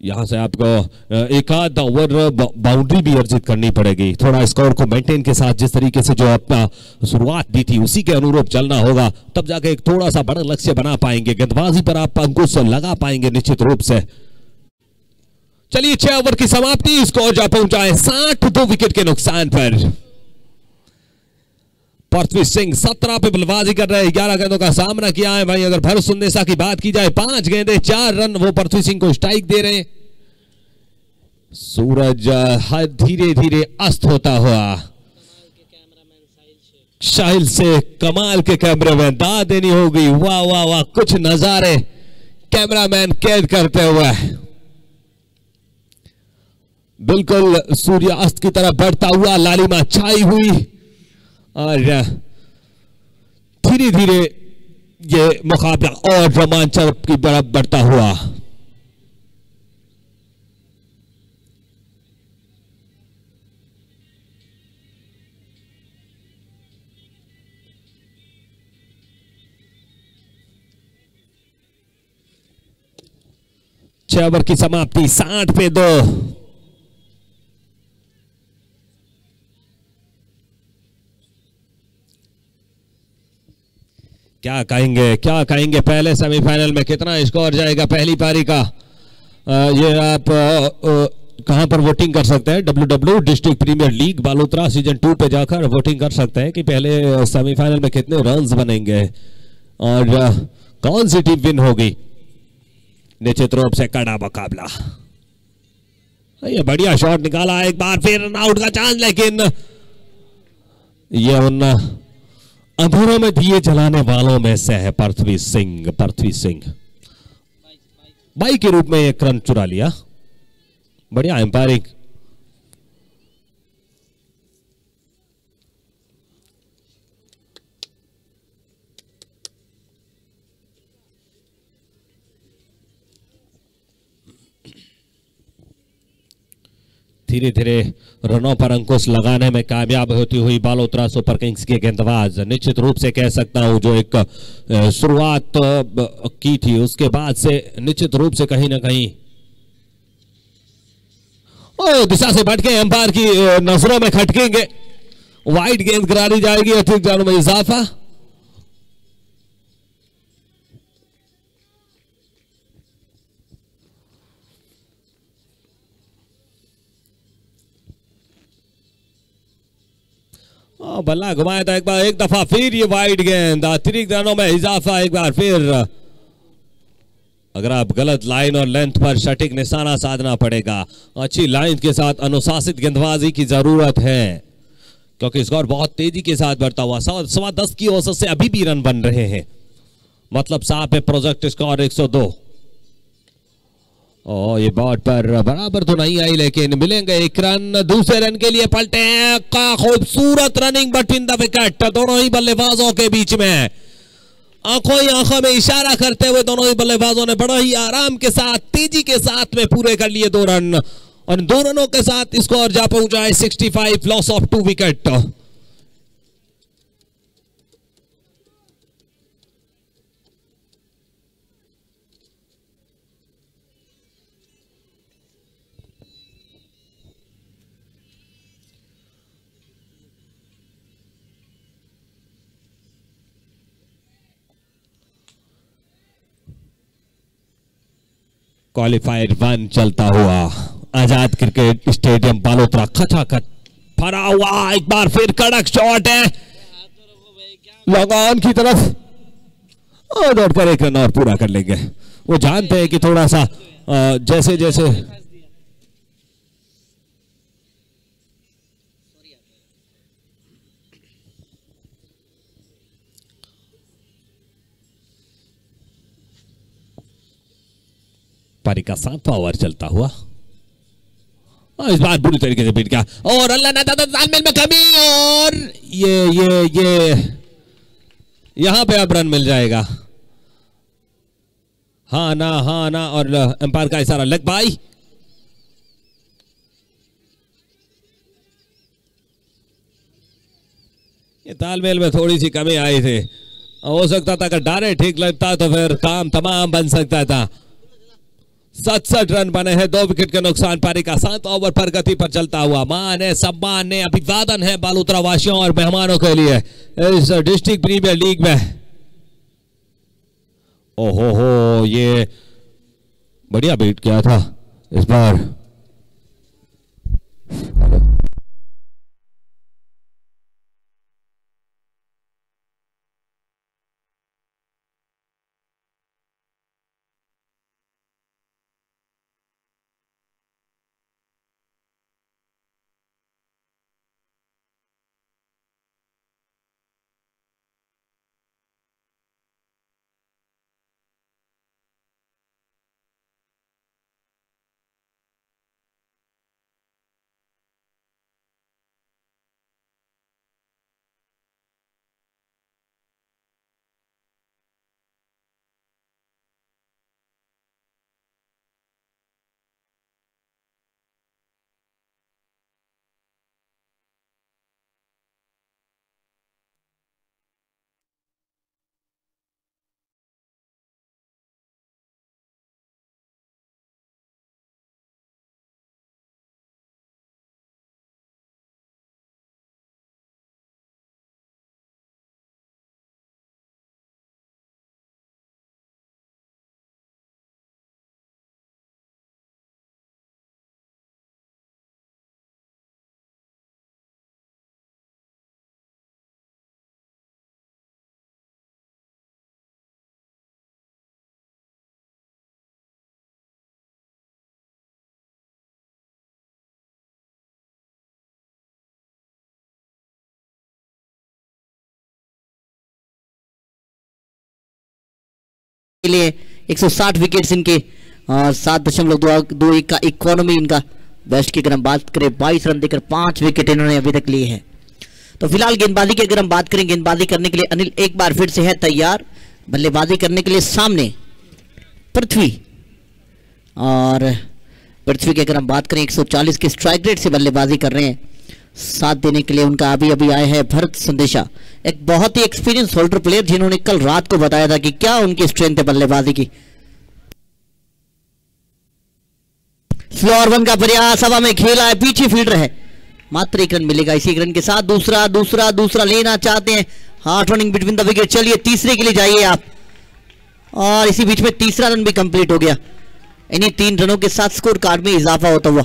यहां से आपको एक आध ओवर बाउंड्री भी अर्जित करनी पड़ेगी। थोड़ा स्कोर को मेंटेन के साथ जिस तरीके से जो अपना शुरुआत दी थी उसी के अनुरूप चलना होगा, तब जाके एक थोड़ा सा बड़ा लक्ष्य बना पाएंगे। गेंदबाजी पर आप अंकुश लगा पाएंगे निश्चित रूप से। चलिए 6 ओवर की समाप्ति, स्कोर जा पहुंचा है 60 2 विकेट के नुकसान पर। पृथ्वी सिंह 17 पे बल्लेबाजी कर रहे हैं, 11 गेंदों का सामना किया है। भाई अगर भरत सुंदेसा की बात की जाए 5 गेंदे 4 रन वो पृथ्वी सिंह को स्ट्राइक दे रहे हैं। सूरज धीरे धीरे अस्त होता हुआ, साहिल से कमाल के कैमरामैन दाद देनी होगी। वाह वाह वाह, कुछ नजारे कैमरामैन कैद करते हुए। बिल्कुल सूर्यास्त की तरफ बढ़ता हुआ, लालिमा छाई हुई और धीरे धीरे ये मुकाबला और रोमांचक की तरफ बढ़ता हुआ। छह ओवर की समाप्ति 60 पे 2। क्या कहेंगे पहले सेमीफाइनल में कितना स्कोर जाएगा पहली पारी का? ये आप कहां पर वोटिंग कर सकते हैं? www district premier league Balotra season 2 पे जाकर वोटिंग कर सकते हैं कि पहले सेमीफाइनल में कितने रन्स बनेंगे और कौन सी टीम विन होगी। निश्चित रूप से कड़ा मुकाबला। ये बढ़िया शॉट निकाला, एक बार फिर रन आउट का चांस, लेकिन ये उन अंधेरों में दिए जलाने वालों में से है पृथ्वी सिंह। बाई के रूप में एक रन चुरा लिया। बढ़िया एम्पायरिंग। धीरे धीरे रनों पर अंकुश लगाने में कामयाब होती हुई बालोतरा सुपर किंग्स के गेंदबाज, निश्चित रूप से कह सकता हूं जो एक शुरुआत की थी उसके बाद से निश्चित रूप से कहीं ना कहीं दिशा से भटके, अंपायर की नजरों में खटकेंगे। वाइड गेंद करारी जाएगी, अतिरिक्त रनों में इजाफा। बल्ला घुमाया था एक दफा फिर ये वाइड गेंद, अतिरिक्त रनों में इजाफा। एक बार फिर अगर आप गलत लाइन और लेंथ पर सटीक निशाना साधना पड़ेगा। अच्छी लाइन के साथ अनुशासित गेंदबाजी की जरूरत है क्योंकि स्कोर बहुत तेजी के साथ बढ़ता हुआ। 10.25 की औसत से अभी भी रन बन रहे हैं, मतलब साफ है प्रोजेक्ट स्कोर 102। ये बॉट पर बराबर तो नहीं आई लेकिन मिलेंगे एक रन। दूसरे रन के लिए पलटे हैं का खूबसूरत रनिंग बिटवीन द विकेट, दोनों ही बल्लेबाजों के बीच में। आंखों में इशारा करते हुए दोनों ही बल्लेबाजों ने बड़ा ही आराम के साथ, तेजी के साथ में पूरे कर लिए 2 रन और 2 रनों के साथ स्कोर जा पहुंचा है 65, लॉस ऑफ 2 विकेट। क्वालिफायर 1 चलता हुआ आजाद क्रिकेट स्टेडियम बालोतरा, खचाखच भरा हुआ। एक बार फिर कड़क शॉट है लॉन्ग ऑन की तरफ और डॉट पर एक रन और पूरा कर लेंगे। वो जानते हैं कि थोड़ा सा जैसे जैसे पारी का 7वां ओवर चलता हुआ इस बार बुरी तरीके से बीट गया और अल्लाह ना दादा तालमेल में कमी और ये यहां पे अब रन मिल जाएगा। हाँ ना और अंपायर का इशारा लग भाई। ये तालमेल में थोड़ी सी कमी आई थी, हो सकता था अगर डायरेक्ट ठीक लगता तो फिर काम तमाम बन सकता था। 67 रन बने हैं, 2 विकेट के नुकसान। पारी का 7 ओवर पर गति पर चलता हुआ। मान है, सम्मान है, अभिवादन है बालोतरा वासियों और मेहमानों के लिए इस डिस्ट्रिक्ट प्रीमियर लीग में। ओहो ये बढ़िया बीट किया था इस बार। के लिए 160 विकेट्स इनके 7.21 का इकोनॉमी इनका बेस्ट की अगर हम बात करें 22 रन देकर 5 विकेट इन्होंने अभी तक लिए हैं। तो फिलहाल गेंदबाजी की अगर हम बात करें, गेंदबाजी करने के लिए अनिल एक बार फिर से है तैयार, बल्लेबाजी करने के लिए सामने पृथ्वी, और पृथ्वी की अगर हम बात करें 140 के स्ट्राइक रेट से बल्लेबाजी कर रहे हैं। साथ देने के लिए उनका अभी अभी आए हैं भरत संदेशा, एक बहुत ही एक्सपीरियंस होल्डर प्लेयर जिन्होंने कल रात को बताया था कि क्या उनकी स्ट्रेंथ है बल्लेबाजी की। फ्लोर वन का प्रयास हवा में खेला है, पीछे फील्डर है, मात्र 1 रन मिलेगा। इसी 1 रन के साथ दूसरा लेना चाहते हैं, hard running between the wicket. चलिए तीसरे के लिए जाइए आप, और इसी बीच में तीसरा रन भी कंप्लीट हो गया। इन्हीं 3 रनों के साथ स्कोर कार्ड में इजाफा होता हुआ।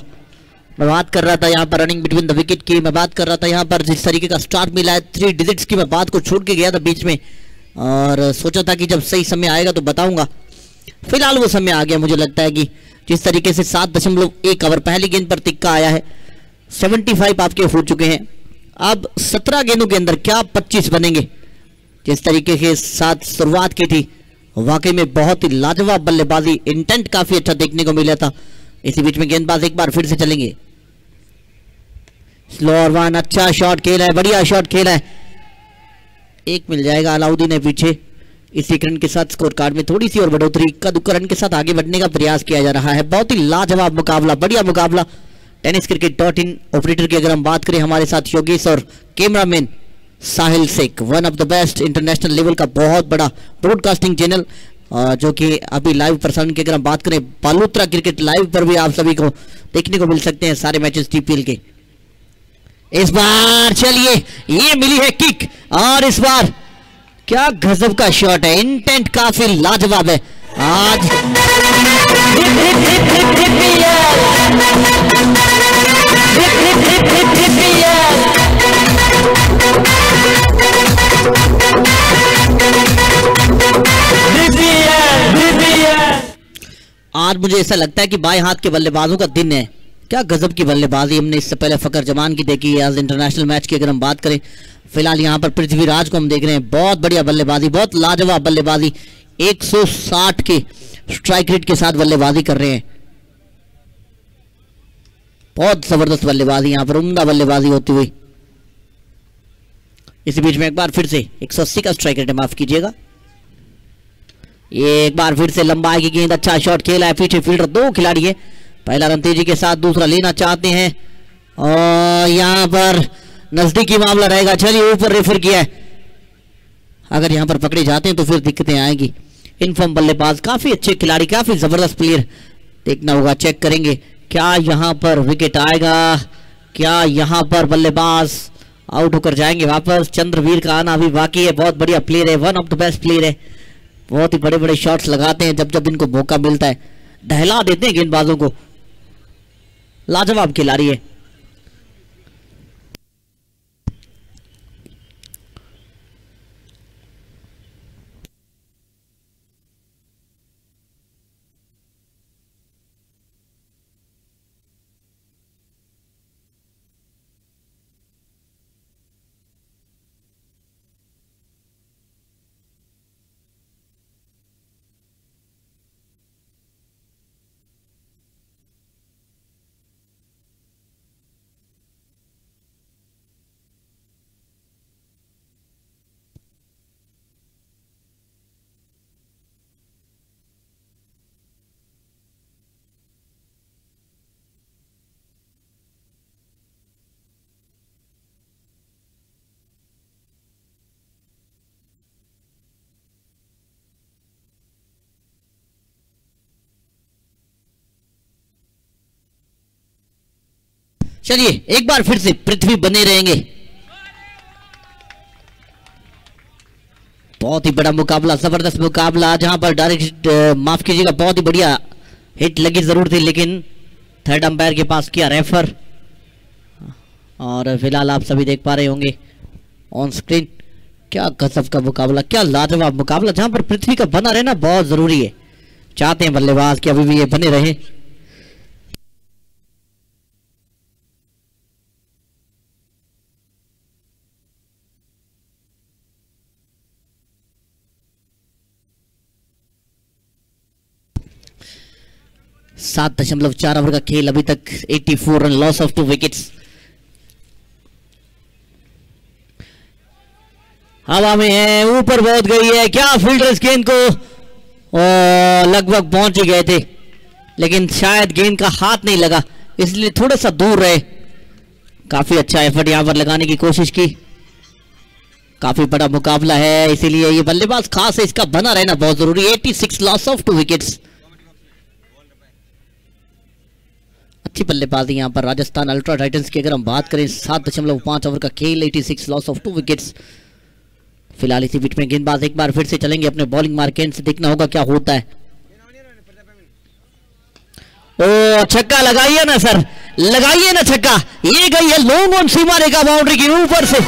मैं बात कर रहा था यहाँ पर रनिंग बिटवीन द विकेट की, मैं बात कर रहा था यहाँ पर जिस तरीके का स्टार्ट मिला है 3 डिजिट्स की, मैं बात को छोड़ के गया था बीच में और सोचा था कि जब सही समय आएगा तो बताऊंगा। फिलहाल वो समय आ गया। मुझे लगता है कि जिस तरीके से 7.1 ओवर पहली गेंद पर तिक्का आया है, 75 आपके हो चुके हैं। अब 17 गेंदों के अंदर क्या 25 बनेंगे। जिस तरीके के साथ शुरुआत की थी वाकई में बहुत ही लाजवाब बल्लेबाजी, इंटेंट काफी अच्छा देखने को मिला था। इसी बीच में गेंदबाज एक बार फिर से चलेंगे, स्लोअर वन, अच्छा शॉट खेला है, बढ़िया शॉट खेला है, 1 मिल जाएगा। अलाउद्दीन है पीछे। इसी रन के साथ स्कोर कार्ड में थोड़ी सी और बढ़ोतरी, इक्का दुक्का रन के साथ आगे बढ़ने का प्रयास किया जा रहा है। बहुत ही लाजवाब मुकाबला, बढ़िया मुकाबला। टेनिस क्रिकेट.in ऑपरेटर की अगर हम बात करें, हमारे साथ योगेश और cameraman Sahil Shaikh, one of the best international level का बहुत बड़ा ब्रॉडकास्टिंग चैनल, जो कि अभी लाइव प्रसारण की अगर हम बात करें बालोतरा क्रिकेट लाइव पर भी आप सभी को देखने को मिल सकते हैं सारे मैचेस टीपीएल के। इस बार चलिए ये मिली है किक, और इस बार क्या गजब का शॉट है, इंटेंट काफी लाजवाब है। आज आज मुझे ऐसा लगता है कि बाएं हाथ के बल्लेबाजों का दिन है। क्या गजब की बल्लेबाजी हमने इससे पहले फकर जमान की देखी है। आज इंटरनेशनल मैच की अगर हम बात करें, फिलहाल यहाँ पर पृथ्वीराज को हम देख रहे हैं, बहुत बढ़िया बल्लेबाजी, बहुत लाजवाब बल्लेबाजी, 160 के स्ट्राइक रेट के साथ बल्लेबाजी कर रहे हैं। बहुत जबरदस्त बल्लेबाजी, यहाँ पर उम्दा बल्लेबाजी होती हुई। इसी बीच में एक बार फिर से 180 का स्ट्राइक रेट है, माफ कीजिएगा। ये एक बार फिर से लंबाई की गेंद, अच्छा शॉट खेला है, पीछे फील्डर 2 खिलाड़ी है। पहला रन तेजी के साथ, दूसरा लेना चाहते हैं और यहाँ पर नजदीकी मामला रहेगा। चलिए ऊपर रेफर किया है, अगर यहाँ पर पकड़े जाते हैं तो फिर दिक्कतें आएंगी। इनफॉर्म बल्लेबाज, काफी अच्छे खिलाड़ी, काफी जबरदस्त प्लेयर, देखना होगा, चेक करेंगे क्या यहाँ पर विकेट आएगा, क्या यहाँ पर बल्लेबाज आउट होकर जाएंगे वापस। चंद्रवीर का आना अभी बाकी है, बहुत बढ़िया प्लेयर है, one of the best player है, बहुत ही बड़े बड़े शॉट्स लगाते हैं जब जब इनको मौका मिलता है, दहला देते हैं गेंदबाजों को, लाजवाब खिलाड़ी है। चलिए एक बार फिर से पृथ्वी बने रहेंगे। बहुत ही बड़ा मुकाबला, जबरदस्त मुकाबला, जहां पर डायरेक्ट माफ कीजिएगा बहुत ही बढ़िया हिट लगी जरूर थी, लेकिन थर्ड अंपायर के पास किया रेफर। और फिलहाल आप सभी देख पा रहे होंगे ऑन स्क्रीन, क्या गजब का मुकाबला, क्या लाजवाब मुकाबला, जहां पर पृथ्वी का बना रहना बहुत जरूरी है। चाहते हैं बल्लेबाज कि अभी भी ये बने रहे। 7.4 ओवर का खेल, अभी तक 84 रन, लॉस ऑफ 2 विकेट्स। हवा में है, ऊपर बहुत गई है, क्या फील्डर्स गेंद को लगभग पहुंच ही गए थे, लेकिन शायद गेंद का हाथ नहीं लगा, इसलिए थोड़ा सा दूर रहे। काफी अच्छा एफर्ट यहां पर लगाने की कोशिश की। काफी बड़ा मुकाबला है, इसीलिए ये बल्लेबाज खास है, इसका बना रहना बहुत जरूरी। 86 लॉस ऑफ 2 विकेट्स। अच्छी बल्लेबाजी यहां पर राजस्थान अल्ट्रा टाइटंस की। अगर हम बात करें 7.5 ओवर का खेल, 86 लॉस ऑफ 2 विकेट्स। फिलहाल इसी बीच में गेंदबाज एक बार फिर से चलेंगे अपने बॉलिंग मार्केट से, देखना होगा क्या होता है। ओ छक्का लगाइए ना सर, लगाइए ना छक्का, ये गई है long on Seema Rekha boundary के ऊपर से।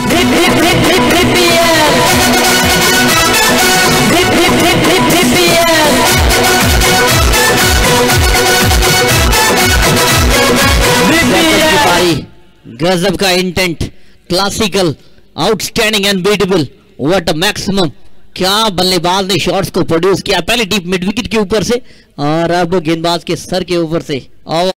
गजब का intent, classical, outstanding and beautiful, what a maximum. क्या बल्लेबाज ने शॉट्स को प्रोड्यूस किया, पहले डीप मिड विकेट के ऊपर से और अब गेंदबाज के सर के ऊपर से। और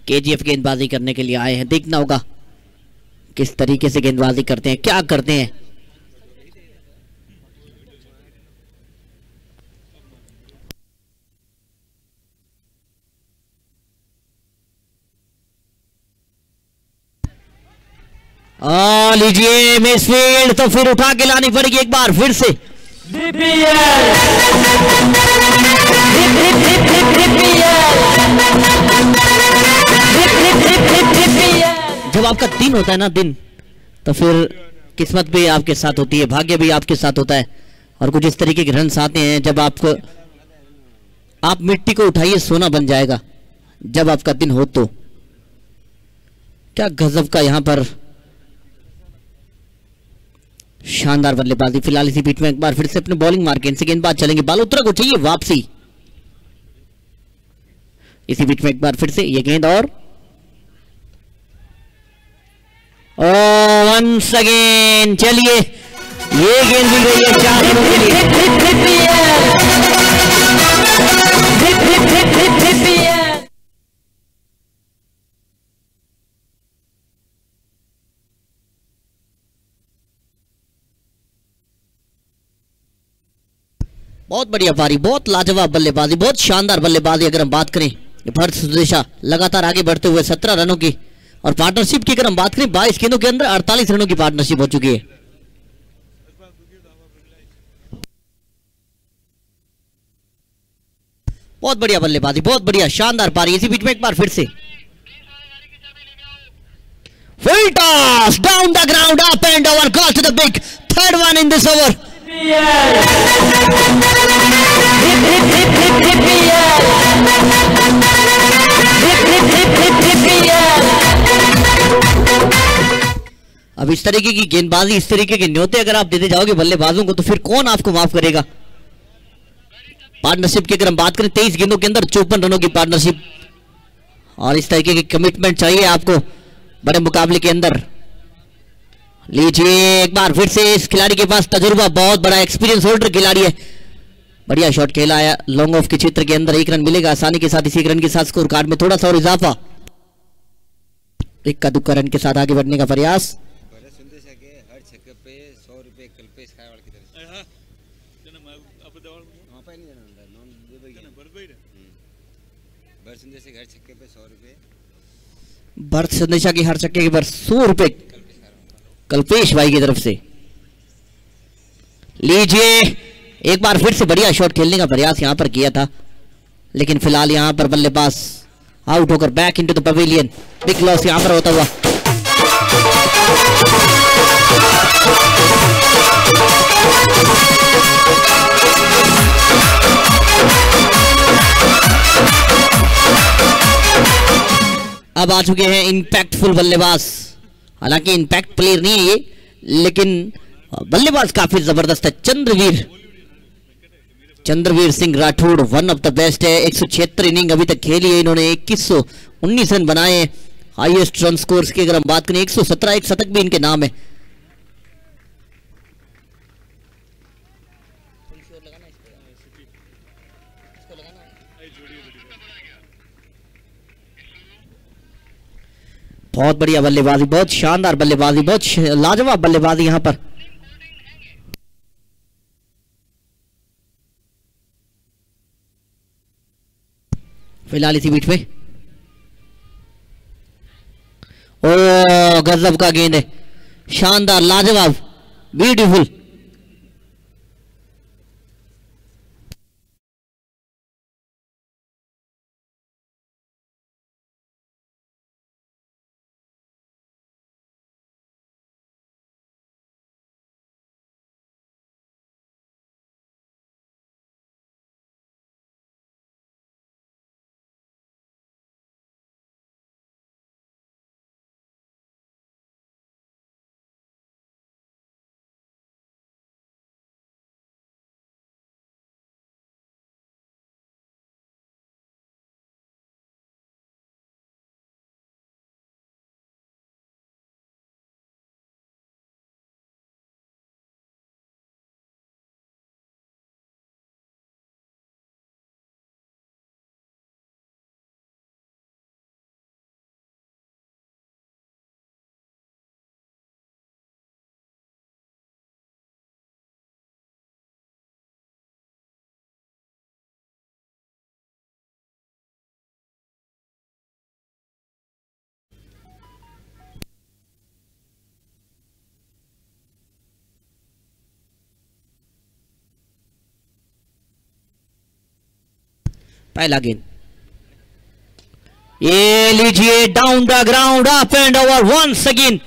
केजीएफ गेंदबाजी करने के लिए आए हैं, देखना होगा किस तरीके से गेंदबाजी करते हैं, क्या करते हैं। लीजिए मिसफील्ड, तो फिर उठा के लानी पड़ेगी एक बार फिर से। जब आपका दिन होता है ना, दिन, तो फिर किस्मत भी आपके साथ होती है, भाग्य भी आपके साथ होता है, और कुछ इस तरीके के रन आते हैं जब आपको, आप मिट्टी को उठाइए सोना बन जाएगा जब आपका दिन हो तो। क्या गजब का यहां पर शानदार बल्लेबाजी। फिलहाल इसी बीच में एक बार फिर से अपने बॉलिंग मार्केट से गेंदबाज चलेंगे, बालोत्रा को चाहिए वापसी। इसी बीच में एक बार फिर से ये गेंद, और वंस अगेन, चलिए ये गेंद मिल रही है 4 रनों के लिए। बहुत बढ़िया पारी, बहुत लाजवाब बल्लेबाजी, बहुत शानदार बल्लेबाजी। अगर हम बात करें भरत सुदेशा लगातार आगे बढ़ते हुए 17 रनों की, और पार्टनरशिप की अगर हम बात करें 22 गेंदों के अंदर 48 रनों की पार्टनरशिप हो चुकी है। बहुत बढ़िया बल्लेबाजी, बहुत बढ़िया शानदार पारी। इसी बीच में एक बार फिर से full toss down the ground, up and over, got to the big third one in this over. अब इस तरीके की गेंदबाजी, इस तरीके के न्योते अगर आप देते जाओगे बल्लेबाजों को, तो फिर कौन आपको माफ करेगा। पार्टनरशिप की अगर हम बात करें 23 गेंदों के अंदर 54 रनों की पार्टनरशिप, और इस तरीके की कमिटमेंट चाहिए आपको बड़े मुकाबले के अंदर। लीजिए एक बार फिर से इस खिलाड़ी के पास तजुर्बा, बहुत बड़ा एक्सपीरियंस होल्डर खिलाड़ी है। बढ़िया शॉट खेला है लॉन्ग ऑफ के क्षेत्र के अंदर, 1 रन मिलेगा आसानी के साथ। इसी 1 रन के साथ स्कोर कार्ड में थोड़ा सा और इजाफा। इक्का दुक्का रन के साथ आगे बढ़ने का प्रयास। भरत संदेशा की हर छक्के के पर 100 रुपए कल्पेश भाई की तरफ से। लीजिए एक बार फिर से बढ़िया शॉट खेलने का प्रयास यहां पर किया था, लेकिन फिलहाल यहां पर बल्लेबाज आउट होकर back into the pavilion. Big loss यहां पर होता हुआ। अब आ चुके हैं इंपैक्टफुल बल्लेबाज। हालांकि इंपैक्ट प्लेयर नहीं है ये, लेकिन बल्लेबाज काफी जबरदस्त है। Chandraveer Singh Rathore one of the best है। 176 इनिंग अभी तक खेली है इन्होंने, 2119 रन बनाए। हाईएस्ट रन स्कोर्स की अगर हम बात करें 117, एक शतक भी इनके नाम है। बहुत बढ़िया बल्लेबाजी, बहुत शानदार बल्लेबाजी, बहुत लाजवाब बल्लेबाजी यहां पर। फिलहाल इसी बीच में ओ गजब का गेंद है, शानदार, लाजवाब, ब्यूटीफुल। पहला गेंद, ये लीजिए down the ground, up and over once again.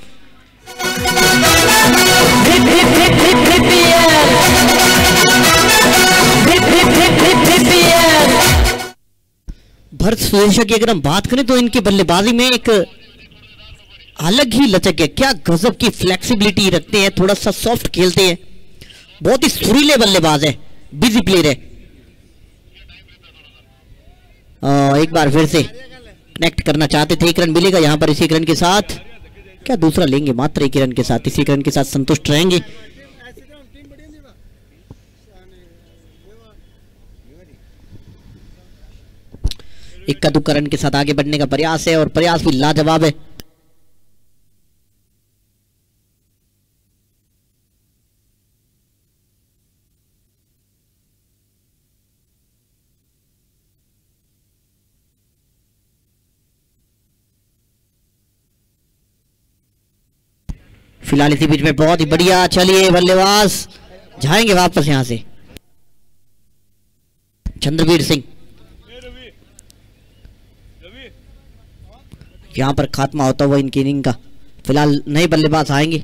Bharat Suresha की अगर हम बात करें तो इनकी बल्लेबाजी में एक अलग ही लचक है। क्या गजब की फ्लेक्सिबिलिटी रखते हैं, थोड़ा सा सॉफ्ट खेलते हैं, बहुत ही सुरीले बल्लेबाज है, बिजी प्लेयर है। एक बार फिर से कनेक्ट करना चाहते थे, 1 रन मिलेगा यहां पर। इसी 1 रन के साथ क्या दूसरा लेंगे, मात्र 1 रन के साथ, इसी 1 रन के साथ संतुष्ट रहेंगे। इक्का दुक्का रन के साथ आगे बढ़ने का प्रयास है, और प्रयास भी लाजवाब है। फिलहाल इसी बीच में बहुत ही बढ़िया, चलिए बल्लेबाज जाएंगे वापस यहां से। चंद्रवीर सिंह, यहां पर खात्मा होता हुआ इनकी इनिंग का। फिलहाल नए बल्लेबाज आएंगे।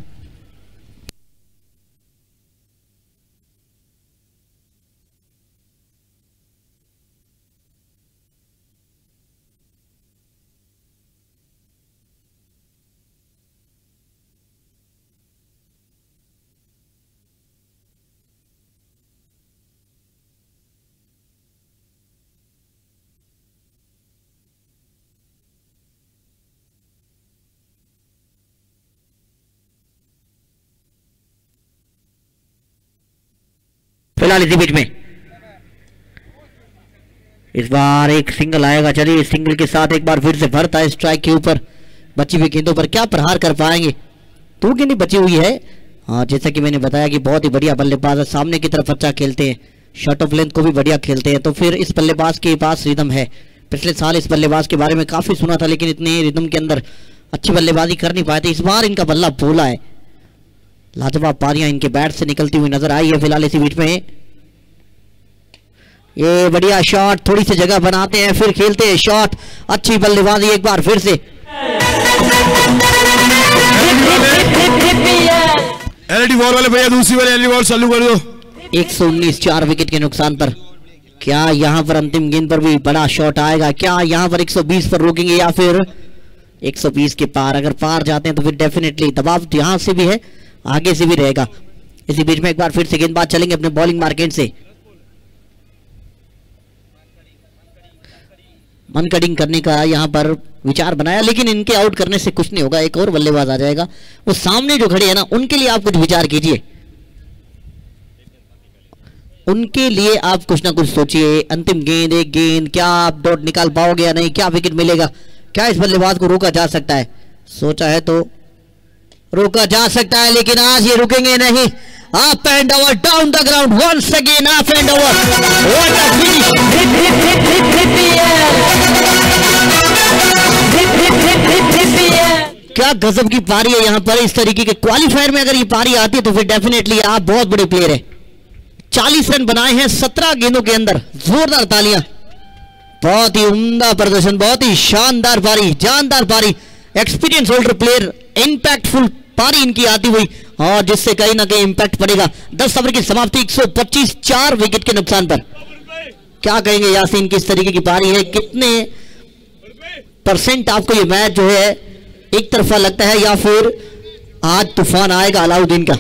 फिलहाल इसी बीच में इस बार एक सिंगल आएगा। चलिए सिंगल के साथ एक बार फिर से भरता है स्ट्राइक के ऊपर। बची हुई गेंदों पर क्या प्रहार कर पाएंगे? 2 गेंदें बची हुई है। हाँ, जैसा कि मैंने बताया कि बहुत ही बढ़िया बल्लेबाज है, सामने की तरफ अच्छा खेलते हैं, शॉट ऑफ लेंथ को भी बढ़िया खेलते हैं। तो फिर इस बल्लेबाज के पास रिदम है। पिछले साल इस बल्लेबाज के बारे में काफी सुना था, लेकिन इतने रिदम के अंदर अच्छी बल्लेबाजी कर नहीं पाए थे। इस बार इनका बल्ला बोला है। लाजवाब पारियां इनके बैट से निकलती हुई नजर आई है। फिलहाल इसी बीच में ये बढ़िया शॉट, थोड़ी सी जगह बनाते हैं फिर खेलते हैं शॉट। अच्छी बल्लेबाजी एक बार फिर से। एलईडी बॉल वाले भैया दूसरी वाले एलईडी बॉल चालू कर दो। 119 4 विकेट के नुकसान पर क्या यहां पर अंतिम गेंद पर भी बड़ा शॉट आएगा? क्या यहां पर 120 पर रोकेंगे या फिर 120 के पार? अगर पार जाते हैं तो फिर डेफिनेटली दबाव यहां से भी है, आगे से भी रहेगा। इसी बीच में एक बार फिर से गेंदबाज चलेंगे अपने बॉलिंग मार्केट से। मन कटिंग करने का यहां पर विचार बनाया, लेकिन इनके आउट करने से कुछ नहीं होगा। एक और बल्लेबाज आ जाएगा, वो सामने जो खड़े हैं ना, उनके लिए आप कुछ विचार कीजिए, उनके लिए आप कुछ ना कुछ सोचिए। अंतिम गेंद, एक गेंद, क्या आप डॉट निकाल पाओगे या नहीं? क्या विकेट मिलेगा? क्या इस बल्लेबाज को रोका जा सकता है? सोचा है तो रोका जा सकता है, लेकिन आज ये रुकेंगे नहीं। Up and over, down the ground, once again up and over. What a finish! क्या गजब की पारी है यहाँ पर। इस तरीके के क्वालिफायर में अगर ये पारी आती है तो फिर डेफिनेटली आप बहुत बड़े प्लेयर है। 40 रन बनाए हैं 17 गेंदों के अंदर। जोरदार तालियां, बहुत ही उम्दा प्रदर्शन, बहुत ही शानदार पारी, जानदार पारी। एक्सपीरियंस होल्डर प्लेयर, इंपैक्टफुल पारी इनकी आती हुई, और जिससे कहीं ना कहीं इंपैक्ट पड़ेगा। 10 ओवर की समाप्ति 125 4 विकेट के नुकसान पर। क्या कहेंगे यासीन, किस तरीके की पारी है? कितने परसेंट आपको ये मैच जो है एक तरफा लगता है, या फिर आज तूफान आएगा अलाउद्दीन का?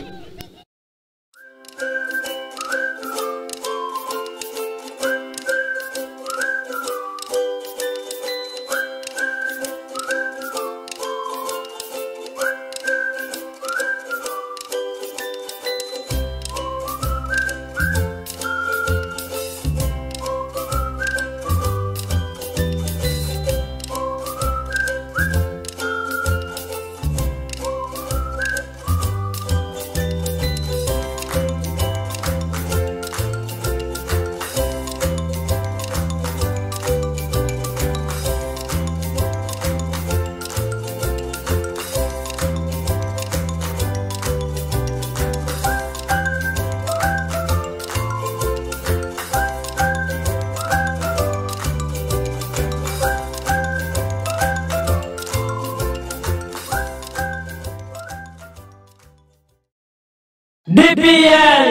DPL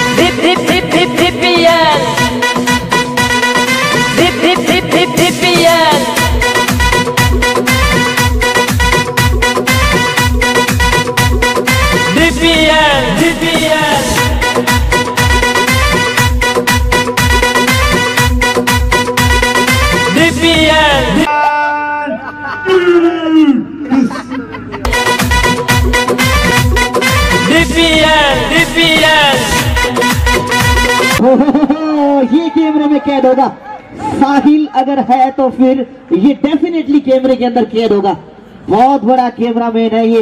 DPL DPL ये कैमरे में कैद होगा। साहिल अगर है तो फिर ये डेफिनेटली कैमरे के अंदर कैद होगा। बहुत बड़ा कैमरामैन है ये।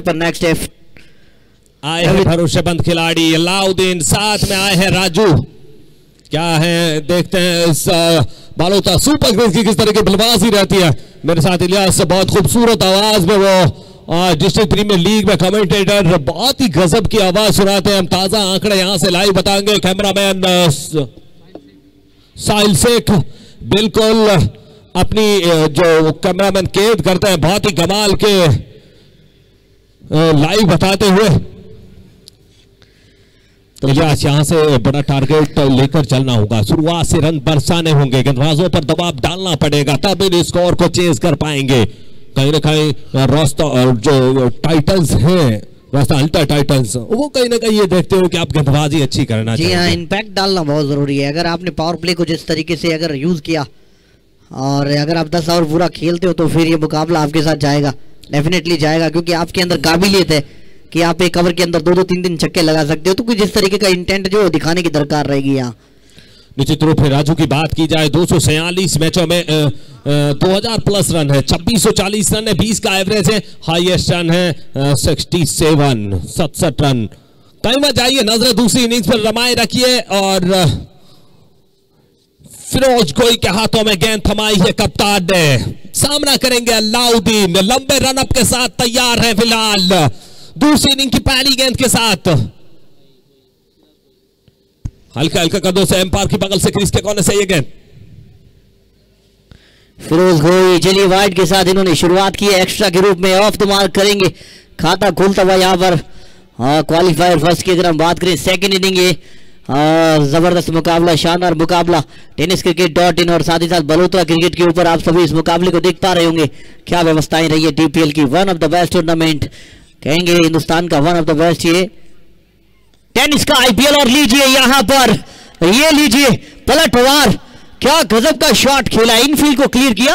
पर नेक्स्ट है आए हैं भरोसेमंद खिलाड़ी अलाउद्दीन, साथ में आए हैं राजू। क्या है देखते हैं इस बालोता सुपर क्रिज की किस तरह की बल्लेबाजी रहती है। मेरे साथ इलियास, बहुत खूबसूरत आवाज में वो डिस्ट्रिक्ट प्रीमियर लीग में कमेंटेटर बहुत ही गजब की आवाज सुनाते हैं। हम ताजा आंकड़े यहां से लाइव बताएंगे। कैमरामैन साहिल शेख बिल्कुल अपनी जो कैमरामैन कैद करते हैं बहुत ही कमाल के लाइव बताते हुए। तो यहां से बड़ा टारगेट लेकर चलना होगा। शुरुआत से रन बरसाने होंगे, गेंदबाजों पर दबाव डालना पड़ेगा, तब इन स्कोर को चेज कर पाएंगे। कहीं ना कहीं रास्ता जो टाइटंस हैं, रास्ता अल्ट्रा टाइटंस, वो कहीं ना कहीं ये देखते हो कि आप गेंदबाजी अच्छी करना चाहिए। जी हाँ, इम्पैक्ट डालना बहुत जरूरी है। अगर आपने पावर प्ले को जिस तरीके से अगर यूज किया और अगर आप 10 ओवर पूरा खेलते हो तो फिर ये मुकाबला आपके साथ जाएगा, डेफिनेटली जाएगा, क्योंकि आपके अंदर काबिलियत है कि आप एक ओवर के अंदर 2-2 3-3 छक्के लगा सकते हो। तो कुछ इस तरीके का इंटेंट जो दिखाने की दरकार रहेगी यहाँ। निश्चित रूप से राजू की बात की जाए 246 मैचों में 2000 प्लस रन है, 2640 रन है, 20 का एवरेज है, हाईएस्ट रन है 67 रन। कहीं मत जाइए, नजर दूसरी इनिंग्स पर रमाए रखिए और फिरोज गोई के हाथों में गेंद थमाई है कप्तान ने। सामना करेंगे अलाउद्दीन, लंबे रनअप के साथ तैयार है फिलहाल दूसरी इनिंग की पहली गेंद के साथ। हल्का हल्का कदमों से एम्पायर की बगल से क्रीज के कोने से ये गेंद। फिरोज गोई चलिए वाइड के साथ इन्होंने शुरुआत की है, एक्स्ट्रा के रूप में ऑफ द मार्क करेंगे, खाता खोलता हुआ यहाँ पर। क्वालिफायर फर्स्ट की अगर हम बात करें, सेकंड इनिंग ये जबरदस्त मुकाबला, शानदार मुकाबला टेनिस क्रिकेट.in और साथ ही साथ बलोत्रा क्रिकेट के ऊपर आप सभी इस मुकाबले को देख पा रहे होंगे। क्या व्यवस्थाएं रही है DPL की, one of the best tournament कहेंगे हिंदुस्तान का, वन ऑफ द बेस्ट ये टेनिस का IPL। और लीजिए यहाँ पर, ये लीजिए पलटवार, क्या गजब का शॉट खेला, इनफील्ड को क्लियर किया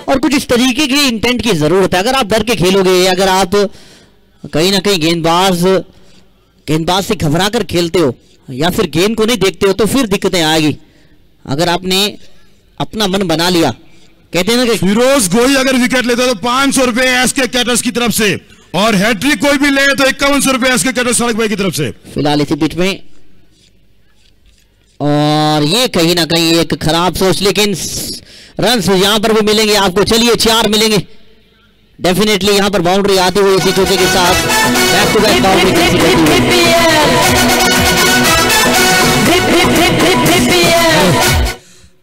और कुछ इस तरीके की इंटेंट की जरूरत है। अगर आप डर के खेलोगे, अगर आप कहीं ना कहीं गेंदबाज से घबरा कर खेलते हो या फिर गेंद को नहीं देखते हो तो फिर दिक्कतें आएगी। अगर आपने अपना मन बना लिया, कहते हैं ना कि फिरोज गोई अगर विकेट लेता तो 500 रुपए SK कैटर्स की तरफ से, और हैट्रिक कोई भी ले तो 5100 रुपए SK कैटर्स सड़क भाई की तरफ से। फिलहाल इसी बीच में, और ये कहीं ना कहीं एक खराब सोच, लेकिन रन यहां पर भी मिलेंगे आपको। चलिए 4 मिलेंगे डेफिनेटली। यहां पर बाउंड्री आती हुई इसी चौके के साथ back to back boundary.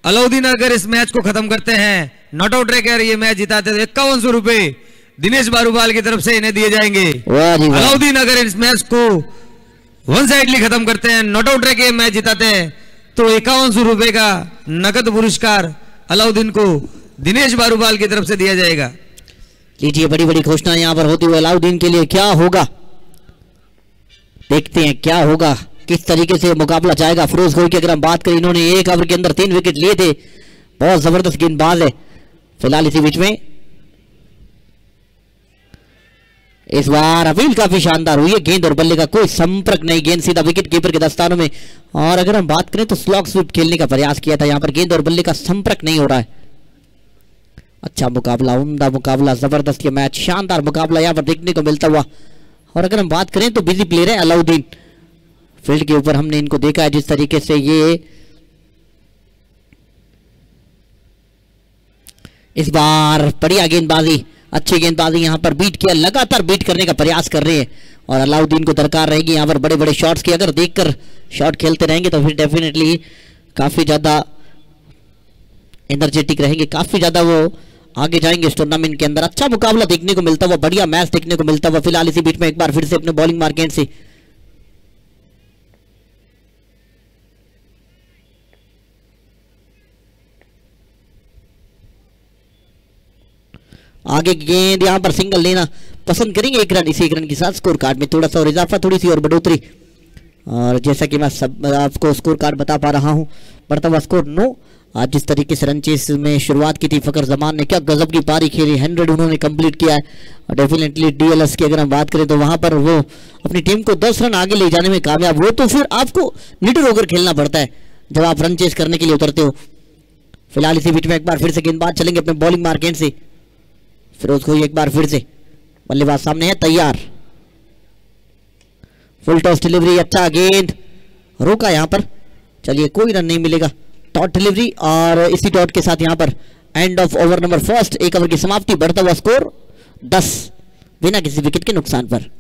Alauddin अगर इस मैच को खत्म करते हैं, नॉट आउट रहकर ये मैच जिताते तो 5100 रुपए दिनेश बारूबाल की तरफ से इन्हें दिए जाएंगे। अलाउद्दीन अगर इस मैच को वन साइडली खत्म करते हैं, नॉट आउट रहकर मैच जिताते हैं तो 5100 रुपए का नकद पुरस्कार अलाउद्दीन को दिनेश बारूबाल की तरफ से दिया जाएगा। लीजिए बड़ी बड़ी घोषणा यहां पर होती हुई अलाउद्दीन के लिए। क्या होगा, देखते हैं क्या होगा, किस तरीके से मुकाबला जाएगा। फिरोज गोई की अगर हम बात करें, इन्होंने एक ओवर के अंदर 3 विकेट लिए थे, बहुत जबरदस्त गेंदबाज है। फिलहाल इसी बीच में इस बार अपील काफी शानदार हुई है, गेंद और बल्ले का कोई संपर्क नहीं, गेंद सीधा विकेट कीपर के दस्तानों में। और अगर हम बात करें तो स्लॉग स्वीप खेलने का प्रयास किया था, यहां पर गेंद और बल्ले का संपर्क नहीं हो रहा है। अच्छा मुकाबला, उम्दा मुकाबला, जबरदस्त ये मैच, शानदार मुकाबला यहां पर देखने को मिलता हुआ। और अगर हम बात करें तो बिजी प्लेयर है अलाउद्दीन, फील्ड के ऊपर हमने इनको देखा है जिस तरीके से ये इस बार बढ़िया गेंदबाजी, अच्छी गेंदबाजी यहां पर बीट किया, लगातार बीट करने का प्रयास कर रहे हैं। और अलाउद्दीन को दरकार रहेगी यहां पर बड़े बड़े शॉट्स की। अगर देखकर शॉट खेलते रहेंगे तो फिर डेफिनेटली काफी ज्यादा एनर्जेटिक रहेंगे, काफी ज्यादा वो आगे जाएंगे इस टूर्नामेंट के अंदर। अच्छा मुकाबला देखने को मिलता हुआ, बढ़िया मैच देखने को मिलता हुआ। फिलहाल इसी बीच में एक बार फिर से अपने बॉलिंग मार्केट से आगे गेंद यहां पर सिंगल लेना पसंद करेंगे, 1 रन, इसी 1 रन के साथ स्कोर कार्ड में थोड़ा सा और इजाफा, थोड़ी सी और बढ़ोतरी। और जैसा कि मैं सब आपको स्कोर कार्ड बता पा रहा हूं, बढ़ता हुआ स्कोर 9। आज जिस तरीके से रन चेस में शुरुआत की थी फकर जमान ने, क्या गजब की पारी खेली, 100 उन्होंने कंप्लीट किया है। और डेफिनेटली DLS की अगर हम बात करें तो वहां पर वो अपनी टीम को 10 रन आगे ले जाने में कामयाब हुए। तो फिर आपको निडर होकर खेलना पड़ता है, जब आप रन चेस करने के लिए उतरते हो। फिलहाल इसी बीच में एक बार फिर से गेंदबाज चलेंगे अपने बॉलिंग मार्केट से। फिरोज खोई एक बार फिर से, बल्लेबाज सामने है तैयार। फुल टॉस डिलीवरी, अच्छा गेंद रोका यहां पर। चलिए कोई रन नहीं मिलेगा। डॉट डिलीवरी और इसी डॉट के साथ यहां पर end of over number first, एक ओवर की समाप्ति। बढ़ता हुआ स्कोर 10 बिना किसी विकेट के नुकसान पर।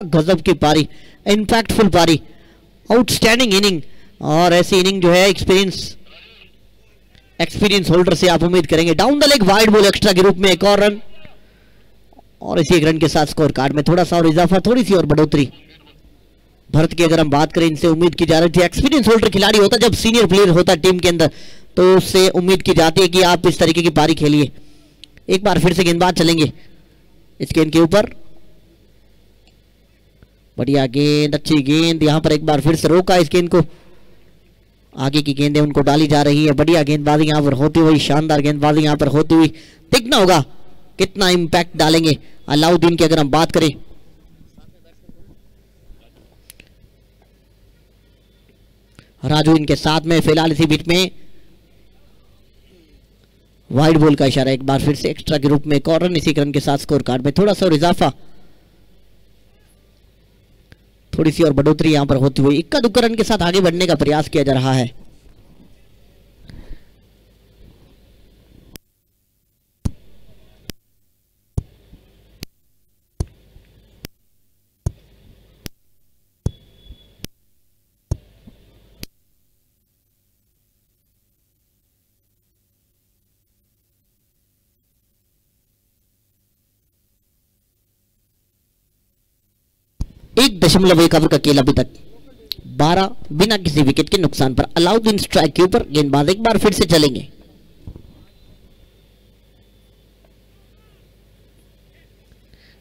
गजब की पारी, इम्पैक्टफुल पारी, आउटस्टैंडिंग इनिंग। और ऐसी इनिंग जो है एक्सपीरियंस होल्डर से आप उम्मीद करेंगे। Down the leg wide ball extra के रूप में एक और रन, और इसी एक रन के साथ स्कोर कार्ड में थोड़ा सा और इजाफा, थोड़ी सी और बढ़ोतरी। भरत की अगर हम बात करें, इनसे उम्मीद की जा रही थी, एक्सपीरियंस होल्डर खिलाड़ी होता जब सीनियर प्लेयर होता टीम के अंदर, तो उससे उम्मीद की जाती है कि आप इस तरीके की पारी खेलिए। एक बार फिर से गेंदबाज चलेंगे इस गेंद के ऊपर। बढ़िया गेंद, अच्छी गेंद, यहां पर एक बार फिर से रोका इस गेंद को। आगे की गेंदें उनको डाली जा रही है। बढ़िया गेंदबाजी यहां पर होती हुई, शानदार गेंदबाजी यहां पर होती हुई। देखना होगा कितना इंपैक्ट डालेंगे अलाउद्दीन की अगर हम बात करें। राजू इनके साथ में, फिलहाल इसी बीच में वाइड बॉल का इशारा, एक बार फिर से एक्स्ट्रा के रूप में एक और रन, इसी रन के साथ स्कोर कार्ड में थोड़ा सा और इजाफा, थोड़ी सी और बढ़ोतरी यहां पर होती हुई। इक्का दुक्का रन के साथ आगे बढ़ने का प्रयास किया जा रहा है। एक दशमलव एक ओवर का खेल अभी तक, 12 बिना किसी विकेट के नुकसान पर। अलाउद्दीन स्ट्राइक के ऊपर, गेंदबाज एक बार फिर से चलेंगे।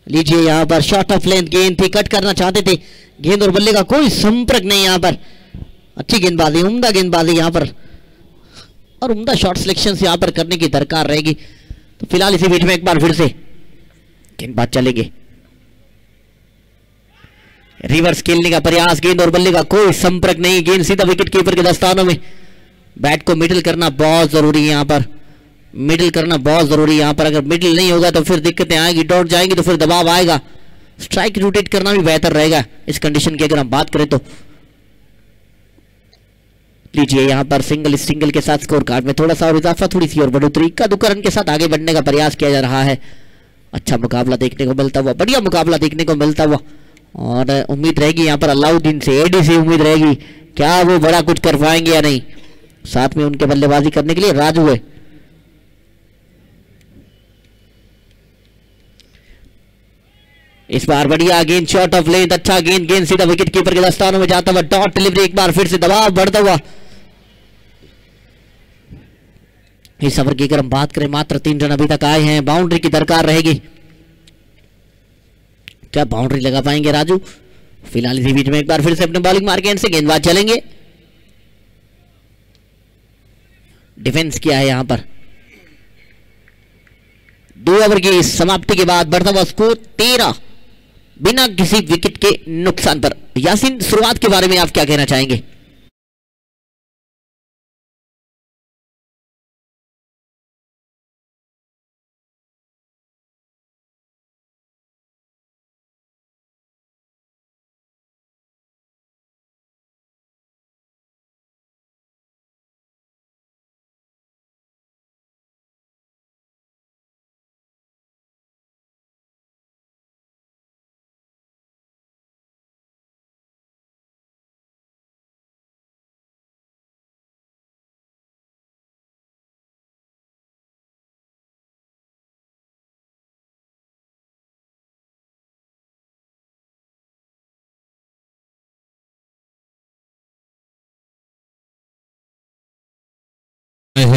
लीजिए यहां पर शॉट ऑफ लेंथ गेंद थी, कट करना चाहते थे, गेंद और बल्ले का कोई संपर्क नहीं। यहां पर अच्छी गेंदबाजी, उम्दा गेंदबाजी यहां पर, और उम्दा शॉट सिलेक्शन यहां पर करने की दरकार रहेगी। तो फिलहाल इसी बीच में एक बार फिर से गेंदबाज चलेंगे। रिवर्स खेलने का प्रयास, गेंद और बल्ले का कोई संपर्क नहीं, गेंद सीधा विकेट कीपर के दस्तानों में। बैट को मिडिल करना बहुत जरूरी है यहां पर, मिडिल करना बहुत जरूरी है यहां पर। अगर मिडिल नहीं होगा तो फिर दिक्कतें आएगी, डॉट जाएंगी तो फिर दबाव आएगा। स्ट्राइक रोटेट करना भी बेहतर रहेगा इस कंडीशन की अगर हम बात करें तो। लीजिए यहां पर सिंगल के साथ स्कोर कार्ड में थोड़ा सा और इजाफा, थोड़ी सी और बढ़ोतरी। का दुक्का रन के साथ आगे बढ़ने का प्रयास किया जा रहा है। अच्छा मुकाबला देखने को मिलता हुआ, बढ़िया मुकाबला देखने को मिलता हुआ, और उम्मीद रहेगी यहां पर अलाउद्दीन से, एडी से उम्मीद रहेगी क्या वो बड़ा कुछ कर पाएंगे या नहीं। साथ में उनके बल्लेबाजी करने के लिए राजू है। इस बार बढ़िया गेंद, शॉट ऑफ लेंथ, अच्छा गेंद सीधा विकेट कीपर के दस्तानों में जाता हुआ, डॉट डिलीवरी, एक बार फिर से दबाव बढ़ता हुआ। इस ओवर की अगर हम बात करें, मात्र 3 रन अभी तक आए हैं, बाउंड्री की दरकार रहेगी। क्या बाउंड्री लगा पाएंगे राजू? फिलहाल इसी बीच में एक बार फिर से अपने बॉलिंग मार्केट से गेंदबाज चलेंगे। डिफेंस किया है यहां पर। 2 ओवर की समाप्ति के बाद बढ़ता हुआ स्कोर 13 बिना किसी विकेट के नुकसान पर। यासीन, शुरुआत के बारे में आप क्या कहना चाहेंगे?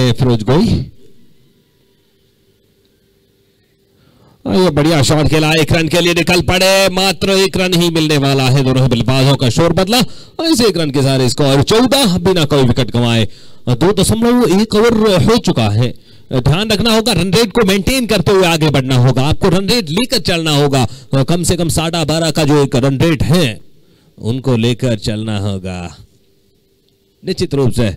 हैं फिरोज गोई। ये बढ़िया शॉट खेला, 1 रन के लिए निकल पड़े, मात्र 1 रन ही मिलने वाला है। दोनों बल्लेबाजों का शोर बदला और इस 1 रन के सारे स्कोर 14 बिना कोई विकेट गंवाए। 2.1 ओवर हो चुका है। ध्यान रखना होगा, रन रेट को मेंटेन करते हुए आगे बढ़ना होगा, आपको रन रेट लेकर चलना होगा। कम से कम 12.5 का जो एक रन रेट है उनको लेकर चलना होगा निश्चित रूप से।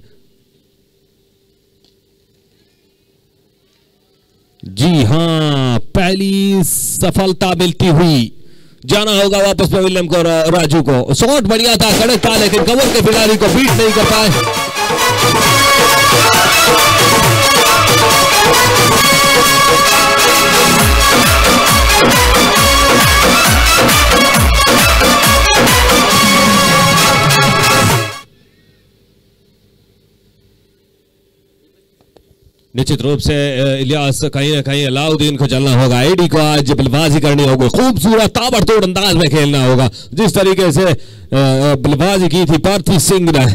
जी हां, पहली सफलता मिलती हुई, जाना होगा वापस पवेलियन को, राजू को। शॉट बढ़िया था, कड़क था, लेकिन कवर के खिलाड़ी को बीट नहीं कर पाए। निश्चित रूप से इलियास कहीं ना कहीं अलाउद्दीन को चलना होगा, एडी को आज बल्लेबाजी करनी होगी, खूबसूरत ताबड़तोड़ अंदाज में खेलना होगा जिस तरीके से बल्लेबाजी की थी पार्थी सिंह ने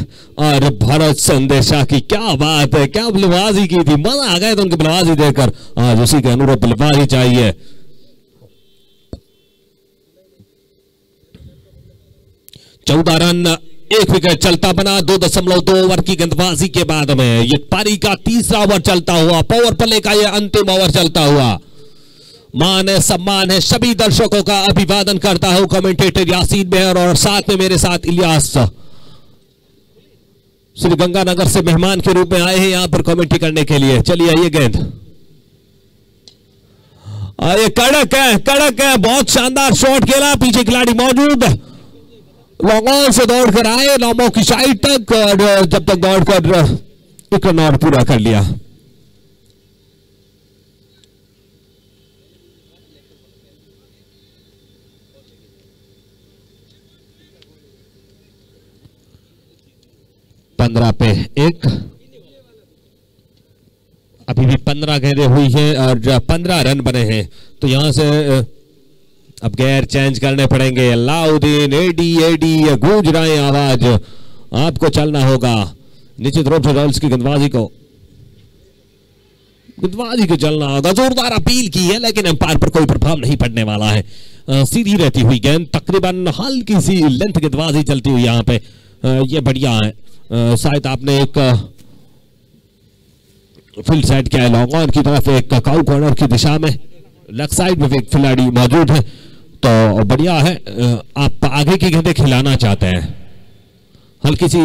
और भरत संदेशा की। क्या बात है, क्या बल्लेबाजी की थी, मजा आ गया था उनकी बल्लेबाजी देखकर। आज उसी के अनुरूप बल्लेबाजी चाहिए। चौदह रन, 1 विकेट चलता बना 2.2 ओवर की गेंदबाजी के बाद में। ये पारी का तीसरा ओवर चलता हुआ, पावर प्ले का ये अंतिम ओवर चलता हुआ। मान है, सम्मान है, सभी दर्शकों का अभिवादन करता हूं। कमेंटेटर यासीन मेहर और साथ में मेरे साथ इलियास श्री गंगानगर से मेहमान के रूप में आए हैं यहां पर कमेंट्री करने के लिए। चलिए आइए, गेंद ये कड़क है, कड़क है, बहुत शानदार शॉट खेला, पीछे खिलाड़ी मौजूद, लॉन्ग से दौड़कर आए लॉमो की साइड तक और जब तक दौड़कर 1 रन और पूरा कर लिया। पंद्रह पे 1, अभी भी 15 गेंदें हुई हैं और 15 रन बने हैं। तो यहां से अब गैर चेंज करने पड़ेंगे। अलाउद्दीन, एडी गूंज रहे आवाज, आपको चलना होगा निश्चित रूप से रॉयल्स की गेंदबाजी को चलना होगा। जोरदार अपील की है लेकिन अंपायर पर कोई प्रभाव नहीं पड़ने वाला है। सीधी रहती हुई गेंद, तकरीबन हल्की सी लेंथ गेंदबाजी चलती हुई यहाँ पे, ये बढ़िया है। शायद आपने एक फील्ड साइड किया है लॉन्ग ऑन की तरफ, एक काउ कॉर्नर की दिशा में लेफ्ट साइड में एक खिलाड़ी मौजूद है, तो बढ़िया है। आप आगे की गेंदें खिलाना चाहते हैं, हल्की सी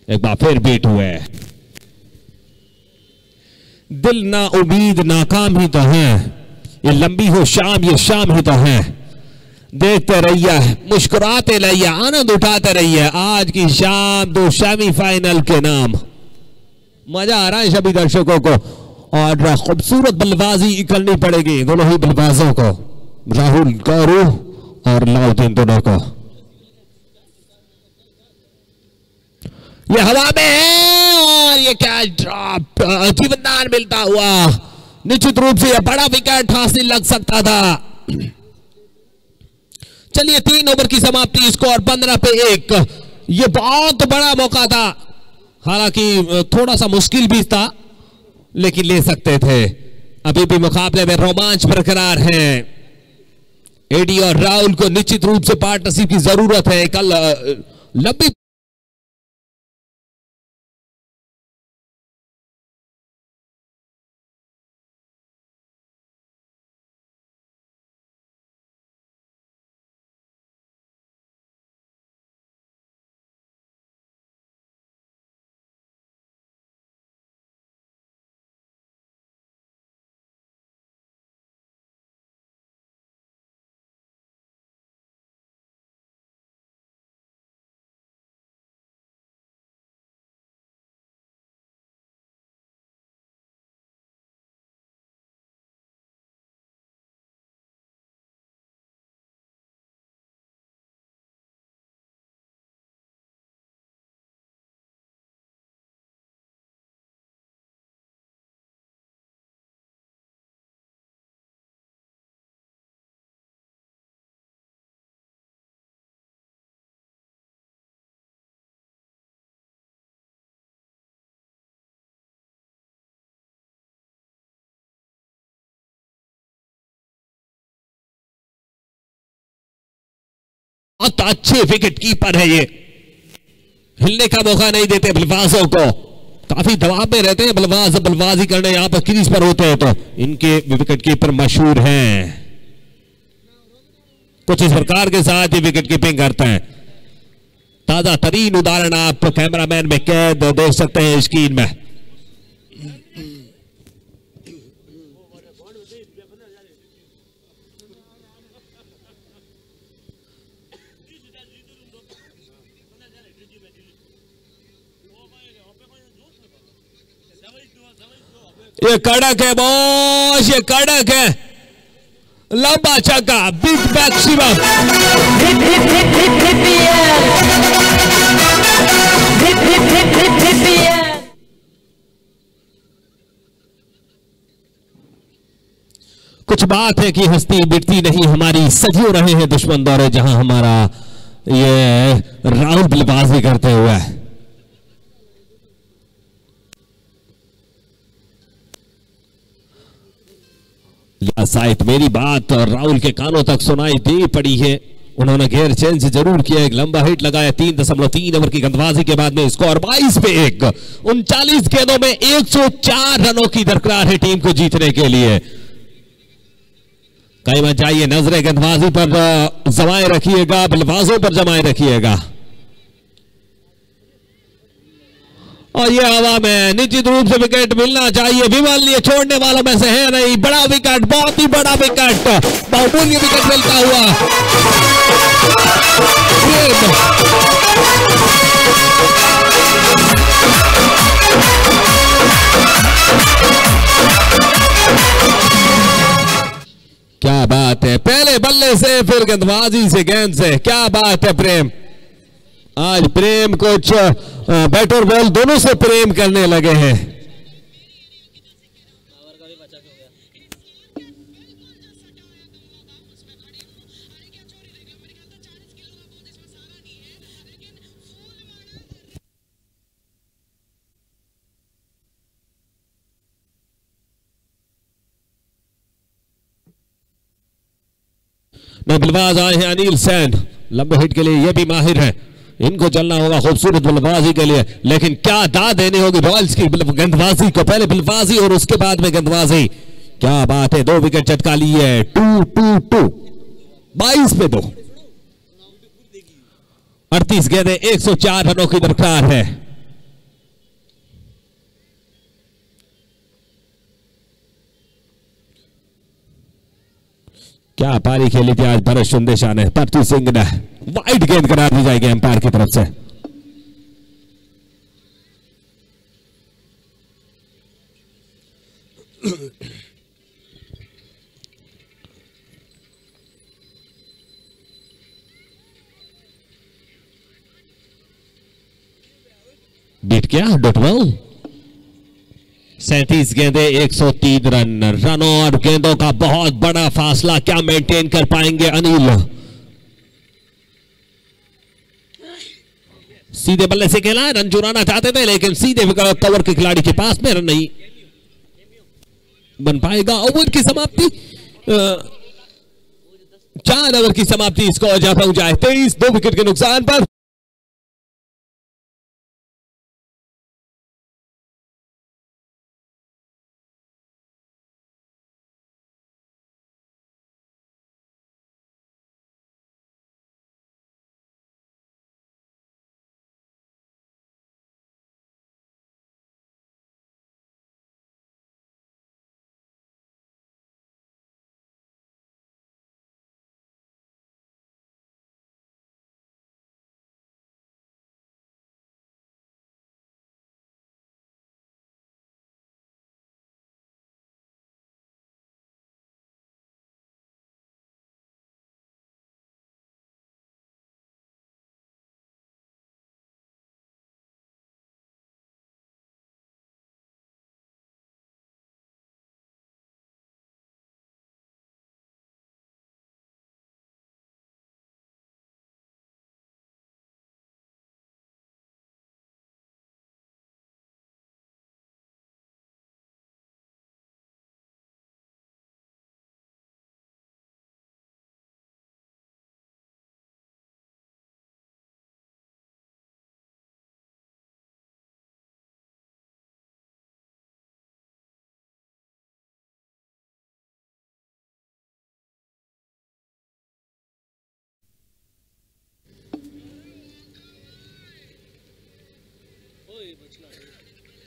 एक बार फिर बीट हुए। दिल ना उम्मीद नाकाम ही तो है, ये लंबी हो शाम, ये शाम ही तो है। देखते रहिए, मुस्कुराते रहिए, आनंद उठाते रहिए। आज की शाम 2 सेमीफाइनल के नाम, मजा आ रहा है सभी दर्शकों को और खूबसूरत बल्लेबाजी करनी पड़ेगी दोनों ही बल्लेबाजों को, राहुल गौरू और अलाउद्दीन दोनों को। ये हवा में है और ये कैच ड्रॉप, जीवनदान मिलता हुआ। निश्चित रूप से यह बड़ा विकेट हासिल लग सकता था। चलिए 3 ओवर की समाप्ति, स्कोर 15 पे 1। यह बहुत बड़ा मौका था, हालांकि थोड़ा सा मुश्किल भी था लेकिन ले सकते थे। अभी भी मुकाबले में रोमांच बरकरार है। एडी और राहुल को निश्चित रूप से पार्टनरशिप की जरूरत है। कल लंबी बहुत अच्छे विकेट कीपर है ये, हिलने का मौका नहीं देते बल्लेबाजों को, काफी दबाव में रहते हैं बल्लेबाज, बल्लेबाजी करने यहां पर क्रीज पर होते हैं तो इनके विकेट कीपर मशहूर हैं, कुछ इस प्रकार के साथ ही विकेट कीपिंग करते हैं। ताजा तरीन उदाहरण आप कैमरामैन में कैद देख सकते हैं स्क्रीन में। ये कड़क है बॉस, ये कड़क है, लंबा छक्का, बिग बैक शिवम। कुछ बात है कि हस्ती बिटती नहीं हमारी, सदियों रहे हैं दुश्मन दौरे जहां हमारा ये राहुल बल्लेबाजी करते हुए। शायद मेरी बात और राहुल के कानों तक सुनाई दे पड़ी है, उन्होंने गेयर चेंज जरूर किया, एक लंबा हिट लगाया 3.3 ओवर की गेंदबाजी के बाद में स्कोर 22 पे 1, 39 गेंदों में 104 रनों की दरकार है टीम को जीतने के लिए। कई बार चाहिए नजरें गेंदबाजी पर जमाए रखिएगा, बल्लेबाजों पर जमाए रखिएगा। और ये हवा में निश्चित रूप से विकेट मिलना चाहिए, विमल ये छोड़ने वालों में से है नहीं, बड़ा विकेट, बहुत ही बड़ा विकेट, बहुमूल्य विकेट मिलता हुआ। क्या बात है, पहले बल्ले से फिर गेंदबाजी से, गेंद से, क्या बात है प्रेम। आज प्रेम कुछ बैट और बॉल दोनों से प्रेम करने लगे हैं। बल्लेबाज आए हैं अनिल सैन, लंबे हिट के लिए ये भी माहिर है, इनको चलना होगा खूबसूरत बल्लेबाजी के लिए, लेकिन क्या दाद देनी होगी रॉयल्स की गेंदबाजी को, पहले बल्लेबाजी और उसके बाद में गेंदबाजी। क्या बात है, 2 विकेट चटका ली है, 2-2-2, 22 पे 2, 38 गेंदें, 104 रनों की दरकार है। क्या पारी खेली थी आज भरत सुंदेशा ने, परतू सिंह ने, वाइड गेंद करार दी जाएगी अंपायर की तरफ से। बीट क्या डॉटवेल, 37 गेंदें, 103 रन, रनों और गेंदों का बहुत बड़ा फासला क्या मेंटेन कर पाएंगे अनिल। सीधे बल्ले से खेला, रन चुराना चाहते थे लेकिन सीधे कवर के खिलाड़ी के पास में रन नहीं बन पाएगा। ओवर की समाप्ति, 4 ओवर की समाप्ति, स्कोर जा पहुंचा है 23, 2 विकेट के नुकसान पर।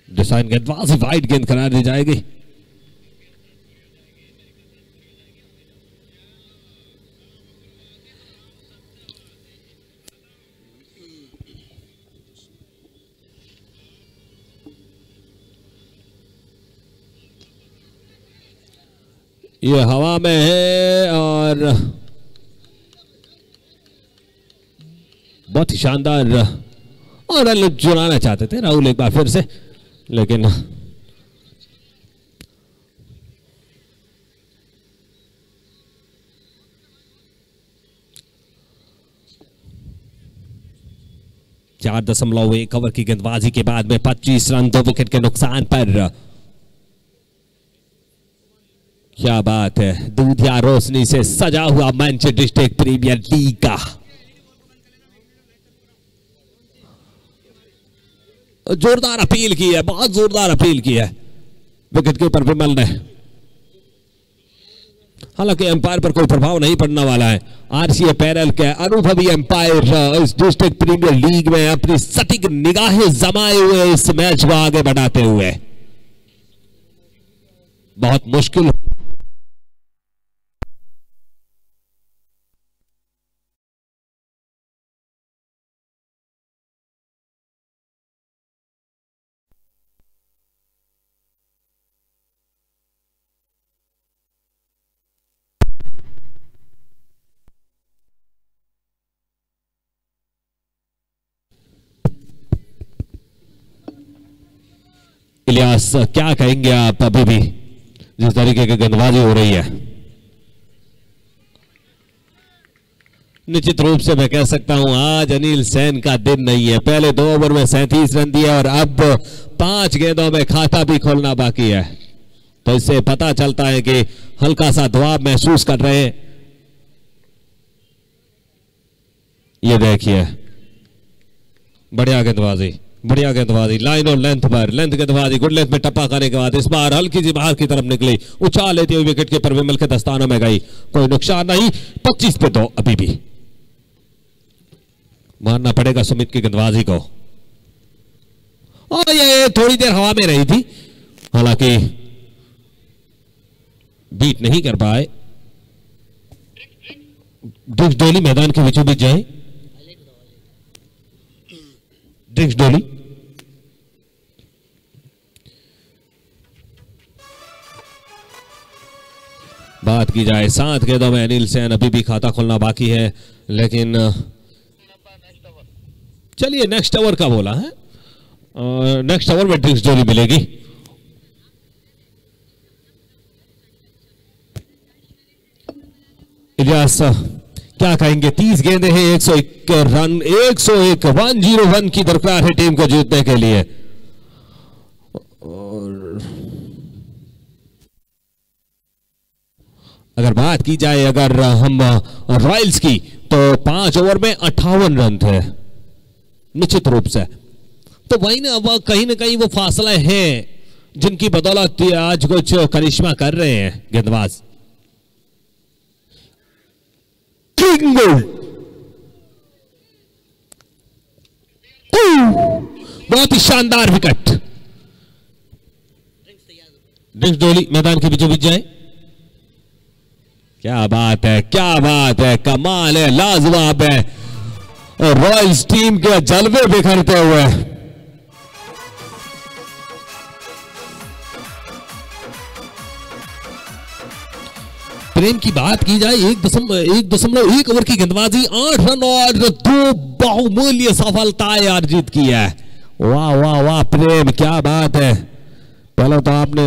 डिसाइन गेंदबाजी वाइड गेंद करार दी जाएगी। ये हवा में है और बहुत ही शानदार और रन चुराना चाहते थे राहुल एक बार फिर से, लेकिन चार 4.1 ओवर की गेंदबाजी के बाद में 25 रन 2 विकेट के नुकसान पर। क्या बात है, दूधिया रोशनी से सजा हुआ मंच डिस्ट्रिक्ट प्रीमियर लीग का। जोरदार अपील की है, बहुत जोरदार अपील की है विकेट कीपर विमल ने। हालांकि एम्पायर पर कोई प्रभाव नहीं पड़ने वाला है। आरसीए पैनल के अनुभवी एम्पायर इस डिस्ट्रिक्ट प्रीमियर लीग में अपनी सटीक निगाहें जमाए हुए इस मैच को आगे बढ़ाते हुए बहुत मुश्किल इलियास क्या कहेंगे आप अभी भी जिस तरीके की गेंदबाजी हो रही है? निश्चित रूप से मैं कह सकता हूं आज अनिल सैन का दिन नहीं है। पहले 2 ओवर में 37 रन दिए और अब 5 गेंदों में खाता भी खोलना बाकी है, तो इससे पता चलता है कि हल्का सा दबाव महसूस कर रहे हैं। ये देखिए बढ़िया गेंदबाजी लाइन और लेंथ पर, लेंथ गेंदबाजी गुड लेंथ में टप्पा करने के बाद इस बार हल्की सी बाहर की तरफ निकली, उछाल लेती हुई विकेट कीपर विमल के दस्तानों में गई, कोई नुकसान नहीं। 25 पे 2 अभी भी मारना पड़ेगा सुमित की गेंदबाजी को। और ये थोड़ी देर हवा में रही थी, हालांकि बीट नहीं कर पाए। डिक्स डोली मैदान के बीचों बीच जाए, डिक्स डोली बात की जाए 7 गेंदों में अनिल सैन अभी भी खाता खोलना बाकी है, लेकिन चलिए नेक्स्ट ओवर का बोला है, नेक्स्ट ओवर में डिक्स डोली मिलेगी। इलियास क्या कहेंगे? 30 गेंदें हैं, 101 रन, 101 की दरकार है टीम को जीतने के लिए। और अगर बात की जाए अगर हम रॉयल्स की, तो 5 ओवर में 58 रन थे निश्चित रूप से। तो वही ना, अब कहीं ना कहीं वो फासला है जिनकी बदौलत आज कुछ करिश्मा कर रहे हैं गेंदबाज। बहुत ही शानदार विकेट। डिक्स डोली मैदान के बीचों बीच जाए। क्या बात है, क्या बात है, कमाल है, लाजवाब है। और रॉयल्स टीम के जलवे बिखरते हुए प्रेम की बात की जाए 1.1 ओवर की गेंदबाजी 8 रन और 2 बहुमूल्य सफलताएं अर्जित की है। वाह वाह वाह प्रेम, क्या बात है। पहले तो आपने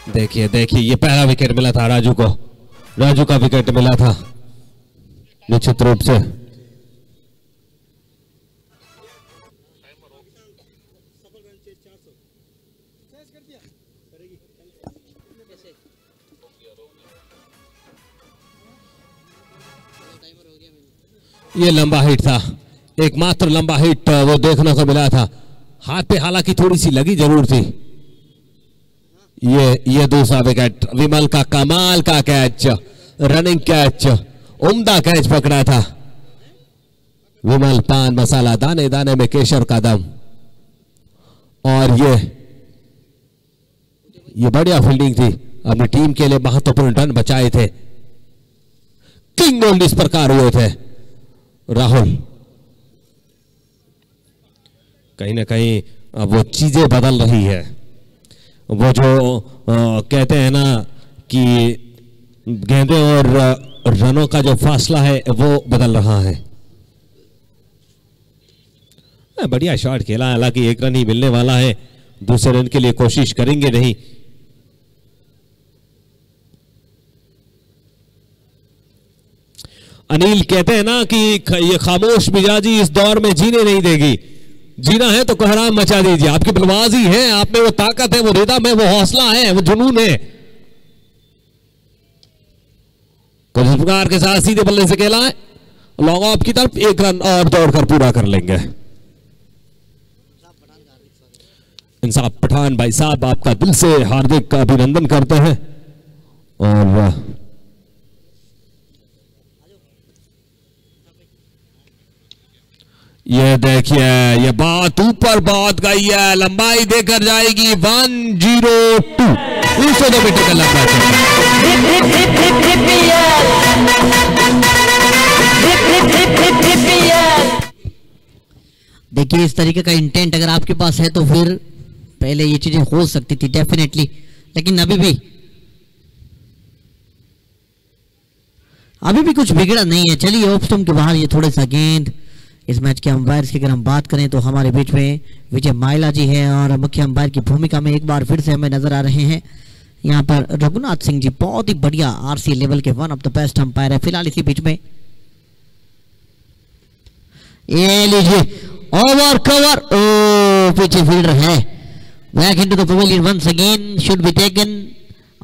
देखिए देखिए, ये पहला विकेट मिला था राजू को, राजू का विकेट मिला था निश्चित रूप से। ये लंबा हिट था, एकमात्र लंबा हिट वो देखने को मिला था। हाथ पे हालांकि थोड़ी सी लगी जरूर थी। ये दूसरा विकेट, विमल का कमाल का कैच, रनिंग कैच, उम्दा कैच पकड़ा था विमल। पान मसाला, दाने दाने में केशर का दम। और ये बढ़िया फील्डिंग थी, अपनी टीम के लिए महत्वपूर्ण रन बचाए थे। किंग गोल्ड इस प्रकार हुए थे राहुल। कहीं ना कहीं अब वो चीजें बदल रही है, वो जो कहते हैं ना कि गेंदे और रनों का जो फासला है वो बदल रहा है। बढ़िया शॉट खेला, हालांकि एक रन ही मिलने वाला है, दूसरे रन के लिए कोशिश करेंगे नहीं। अनिल कहते हैं ना कि ये खामोश मिजाजी इस दौर में जीने नहीं देगी, जीना है तो कोहराम मचा दीजिए। आपकी बलबाजी है, आप में वो ताकत है, वो रिदम है, वो हौसला है, वो जुनून है। तो इस प्रकार के साथ सीधे बल्ले से खेला है लॉन्ग ऑफ की तरफ, एक रन और दौड़कर पूरा कर लेंगे। इंसाफ पठान भाई साहब, आपका दिल से हार्दिक अभिनंदन करते हैं। और ये देखिए, ये बात ऊपर बहुत गई है, लंबाई देकर जाएगी 102, 202 मीटर का लंबा देखिए इस तरीके का इंटेंट अगर आपके पास है तो फिर पहले ये चीजें हो सकती थी डेफिनेटली, लेकिन अभी भी कुछ बिगड़ा नहीं है। चलिए ऑफ स्टंप के बाहर ये थोड़ा सा गेंद। इस मैच के अंपायर की अगर हम बात करें तो हमारे बीच में विजय माइला जी हैं और मुख्य अंपायर की भूमिका में एक बार फिर से हमें नजर आ रहे हैं यहाँ पर रघुनाथ सिंह जी। बहुत ही बढ़िया आरसी लेवल के one of the best umpire है फिलहाल इसी बीच में। ये लीजिए ओवर कवर, ओ पीछे फील्डर है, back into the pavilion once again, should be taken,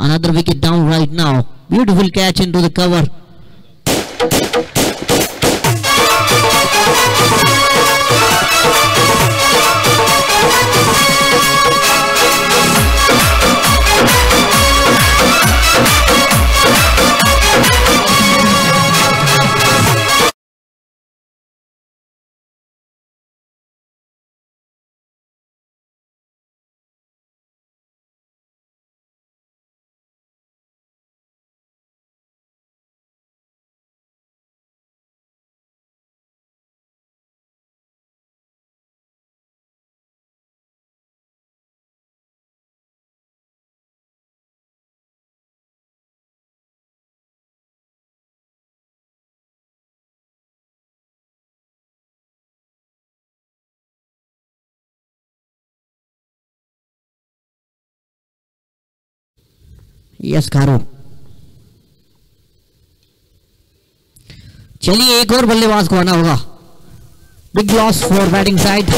another wicket down right now, beautiful catch into the cover. Yes खारो, चलिए एक और बल्लेबाज को आना होगा। Big loss for batting side.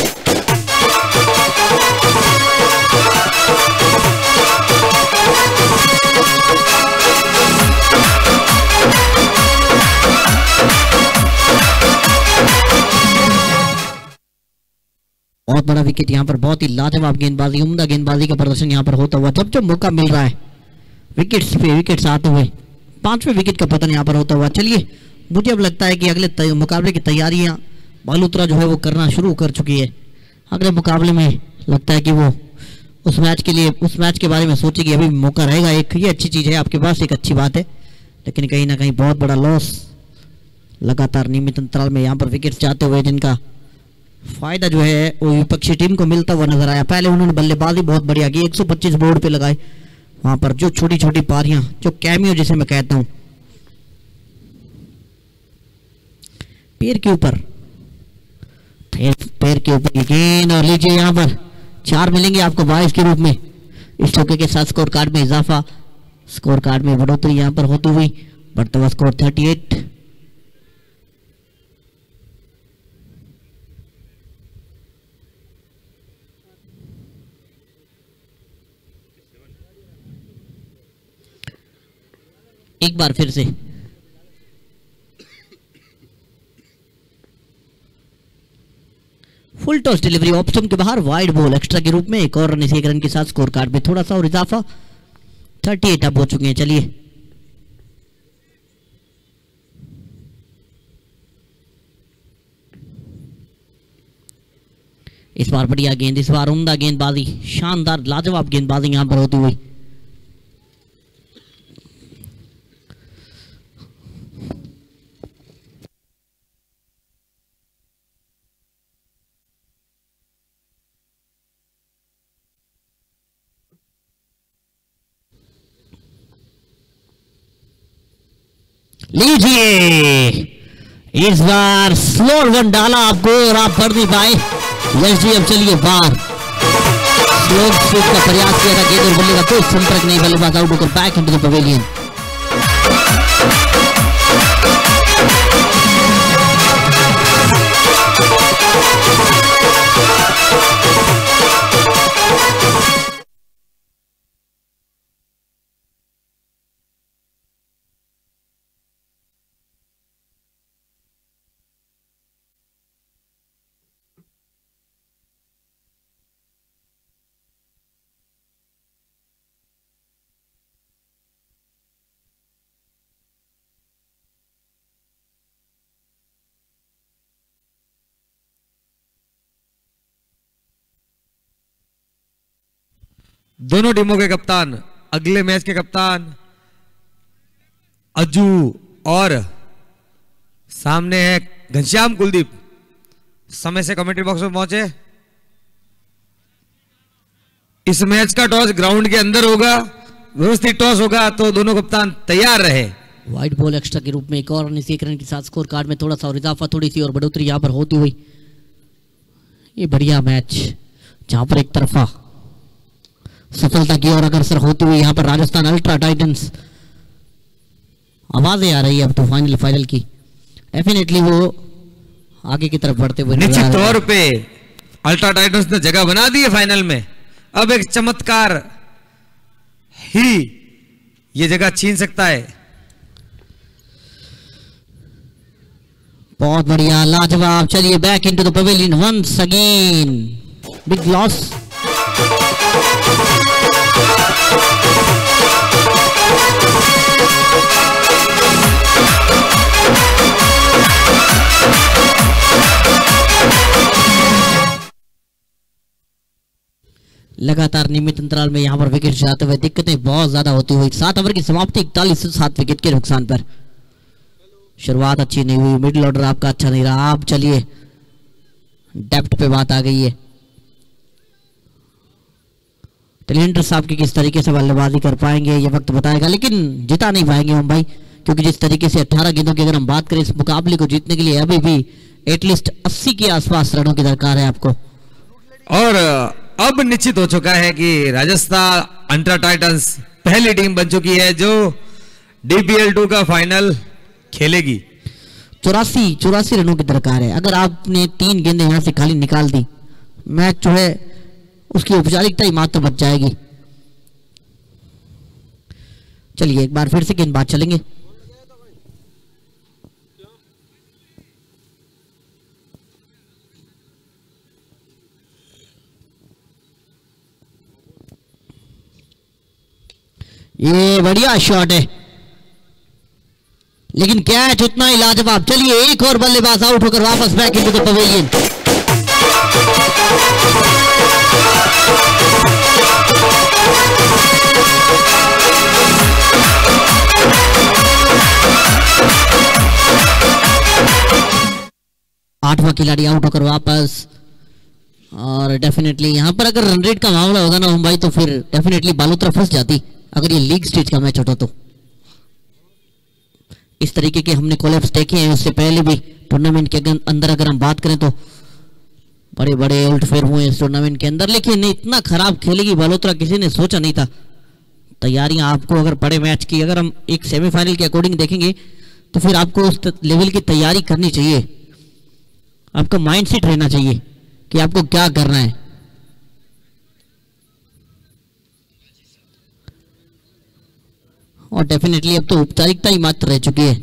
बहुत बड़ा विकेट यहाँ पर, बहुत ही लाजवाब गेंदबाजी, उम्दा गेंदबाजी का प्रदर्शन यहाँ पर होता हुआ जब जब मौका मिल रहा है विकेट्स पे विकेट्स आते हुए, 5वें विकेट का पतन यहाँ पर होता हुआ। चलिए मुझे अब लगता है कि अगले मुकाबले की तैयारियां बालूत्रा जो है वो करना शुरू कर चुकी है। अगले मुकाबले में लगता है कि वो उस मैच के बारे में सोचेगी, अभी मौका रहेगा एक, ये अच्छी चीज़ है आपके पास, एक अच्छी बात है। लेकिन कहीं ना कहीं बहुत बड़ा लॉस लगातार नियमित अंतराल में यहाँ पर विकेट्स जाते हुए, जिनका फायदा जो है वो विपक्षी टीम को मिलता हुआ नजर आया। पहले उन्होंने बल्लेबाजी बहुत बढ़िया की, 125 बोर्ड पे लगाए, वहां पर जो छोटी छोटी पारियां, जो कैमियो जिसे मैं कहता हूं, पैर के ऊपर गेंद, और लीजिए यहां पर 4 मिलेंगे आपको 22 के रूप में। इस चौके के साथ स्कोर कार्ड में इजाफा, स्कोर कार्ड में बढ़ोतरी यहां पर होती हुई, बढ़ता हुआ स्कोर 38। एक बार फिर से फुल टॉस डिलीवरी ऑप्शन के बाहर, वाइड बॉल एक्स्ट्रा के रूप में, एक और रन इसी एक रन के साथ स्कोर कार्ड में थोड़ा सा और इजाफा, 38 अब हो चुके हैं। चलिए इस बार बढ़िया गेंद, इस बार उम्दा गेंदबाजी, शानदार लाजवाब गेंदबाजी यहां पर होती हुई। लीजिए इस बार स्लोर वन डाला आपको और आप पढ़ नहीं पाए। यश जी अब चलिए बाहर, स्लो स्वीप का प्रयास किया था, गेंद और बल्ले का कोई संपर्क नहीं, बल्लेबाज आउट होकर बैक इनटू द पवेलियन। दोनों टीमों के कप्तान, अगले मैच के कप्तान अज्जू और सामने है घनश्याम कुलदीप, समय से कमेंट्री बॉक्स में पहुंचे। इस मैच का टॉस ग्राउंड के अंदर होगा, व्यवस्थित टॉस होगा, तो दोनों कप्तान तैयार रहे। वाइड बॉल एक्स्ट्रा के रूप में एक और रन इसी एक रन के साथ स्कोर कार्ड में थोड़ा सा और इजाफा, थोड़ी सी और बढ़ोतरी यहां पर होती हुई। ये बढ़िया मैच जहां पर एक तरफा सफलता की ओर अग्रसर होती हुई, यहां पर राजस्थान अल्ट्रा टाइटंस, आवाजें आ रही है अब तो फाइनल की, डेफिनेटली वो आगे की तरफ बढ़ते हुए निश्चित तौर पे अल्ट्रा टाइटंस ने जगह बना दी है फाइनल में। अब एक चमत्कार ही ये जगह छीन सकता है। बहुत बढ़िया, लाजवाब। चलिए back into the pavilion once again, big loss. लगातार नियमित अंतराल में यहां पर विकेट जाते हुए दिक्कतें बहुत ज्यादा होती हुई। 7 ओवर की समाप्ति 41 विकेट के नुकसान पर। शुरुआत अच्छी नहीं हुई, मिडिल ऑर्डर आपका अच्छा नहीं रहा। आप चलिए डेप्थ पे बात आ गई है, टेलेंटर साहब की किस तरीके से बल्लेबाजी कर पाएंगे ये वक्त बताएगा, लेकिन जिता नहीं पाएंगे हम भाई, क्योंकि जिस तरीके से 18 गेंदों की अगर हम बात करें इस मुकाबले को जीतने के लिए अभी भी एटलीस्ट 80 के आसपास रनों की दरकार है आपको। और अब निश्चित हो चुका है कि राजस्थान अल्ट्रा टाइटंस पहली टीम बन चुकी है जो DPL 2 का फाइनल खेलेगी। 84 रनों की दरकार है। अगर आपने 3 गेंदें यहां से खाली निकाल दी, मैच जो है उसकी औपचारिकता ही मात्र बच जाएगी। चलिए एक बार फिर से गेंदबाज चलेंगे। ये बढ़िया शॉट है, लेकिन कैच उतना ही लाजवाब। चलिए एक और बल्लेबाज आउट होकर वापस बैक इनटू द पवेलियन। आठवां खिलाड़ी आउट होकर वापस, और डेफिनेटली यहां पर अगर रन रेट का मामला होगा ना मुंबई, तो फिर डेफिनेटली बालोतरा फंस जाती अगर ये लीग स्टेज का मैच होता तो। इस तरीके के हमने कोलैप्स देखे हैं उससे पहले भी टूर्नामेंट के अंदर। अगर हम बात करें तो बड़े बड़े उल्टफेर हुए इस टूर्नामेंट के अंदर, लेकिन इतना खराब खेलेगी बलोत्रा किसी ने सोचा नहीं था। तैयारियां आपको अगर बड़े मैच की, अगर हम एक सेमीफाइनल के अकॉर्डिंग देखेंगे तो फिर आपको उस लेवल की तैयारी करनी चाहिए। आपका माइंड सेट रहना चाहिए कि आपको क्या करना है। और डेफिनेटली अब तो औपचारिकता ही मात्र रह चुकी है।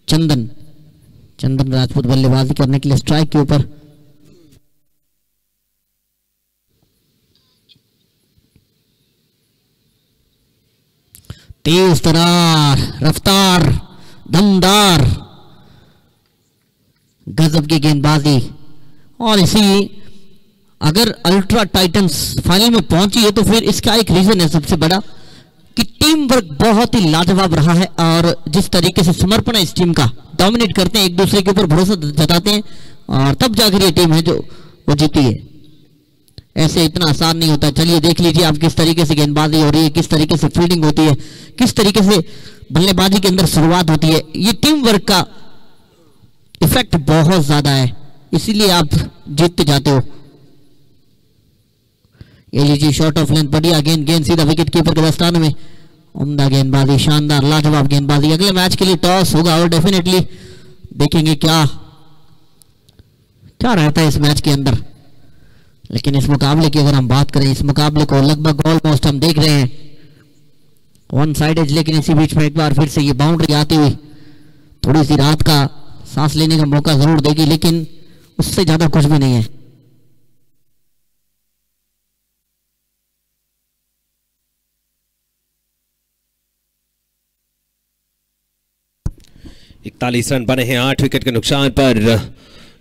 चंदन राजपूत बल्लेबाजी करने के लिए स्ट्राइक के ऊपर। तेज तरार, रफ्तार, दमदार, गजब की गेंदबाजी। और इसी अगर अल्ट्रा टाइटंस फाइनल में पहुंची है तो फिर इसका एक रीजन है सबसे बड़ा कि टीम वर्क बहुत ही लाजवाब रहा है। और जिस तरीके से समर्पण है इस टीम का, डोमिनेट करते हैं, एक दूसरे के ऊपर भरोसा जताते हैं और तब जाकर ये टीम है जो वो जीती है। ऐसे इतना आसान नहीं होता। चलिए देख लीजिए आप किस तरीके से गेंदबाजी हो रही है, किस तरीके से फील्डिंग होती है, किस तरीके से बल्लेबाजी के अंदर शुरुआत होती है। ये टीम वर्क का इफेक्ट बहुत ज्यादा है, इसीलिए आप जीतते जाते हो। ये लीजिए शॉट ऑफ लेंथ, बढ़िया गेंद सीधा विकेट कीपर के दस्ताने में। उम्दा गेंदबाजी, शानदार लाजवाब गेंदबाजी। अगले मैच के लिए टॉस होगा और डेफिनेटली देखेंगे क्या रहता है इस मैच के अंदर। लेकिन इस मुकाबले की अगर हम बात करें, इस मुकाबले को लगभग ऑलमोस्ट हम देख रहे हैं वन साइडेज। लेकिन इसी बीच में एक बार फिर से ये बाउंड्री आती हुई थोड़ी सी राहत का सांस लेने का मौका जरूर देगी, लेकिन उससे ज्यादा कुछ भी नहीं है। इकतालीस रन बने हैं 8 विकेट के नुकसान पर।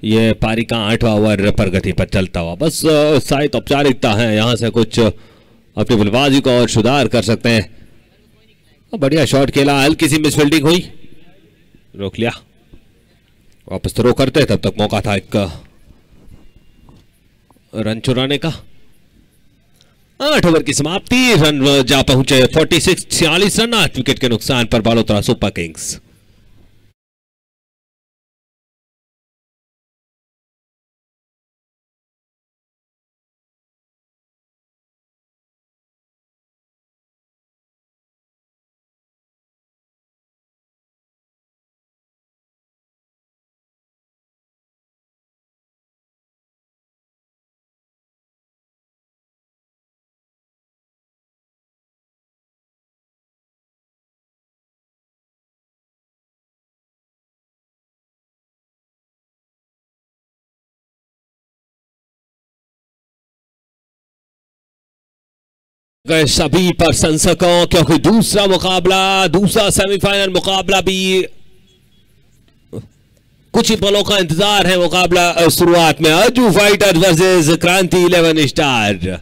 ये पारी का 8वां ओवर प्रगति पर चलता हुआ। बस शायद औपचारिकता है, यहां से कुछ अपनी बल्लेबाजी को और सुधार कर सकते हैं। बढ़िया शॉट खेला, हल्की सी मिसफील्डिंग हुई, रोक लिया, वापस थ्रो करते। तब तक मौका था एक रन चुराने का। 8 ओवर की समाप्ति, रन जा पहुंचे 46 रन 8 विकेट के नुकसान पर बालोतरा सुपर किंग्स। सभी प्रशंसकों, क्योंकि दूसरा सेमीफाइनल मुकाबला भी कुछ ही पलों का इंतजार है। मुकाबला शुरुआत में अजू फाइटर्स वर्सेस क्रांति 11 स्टार।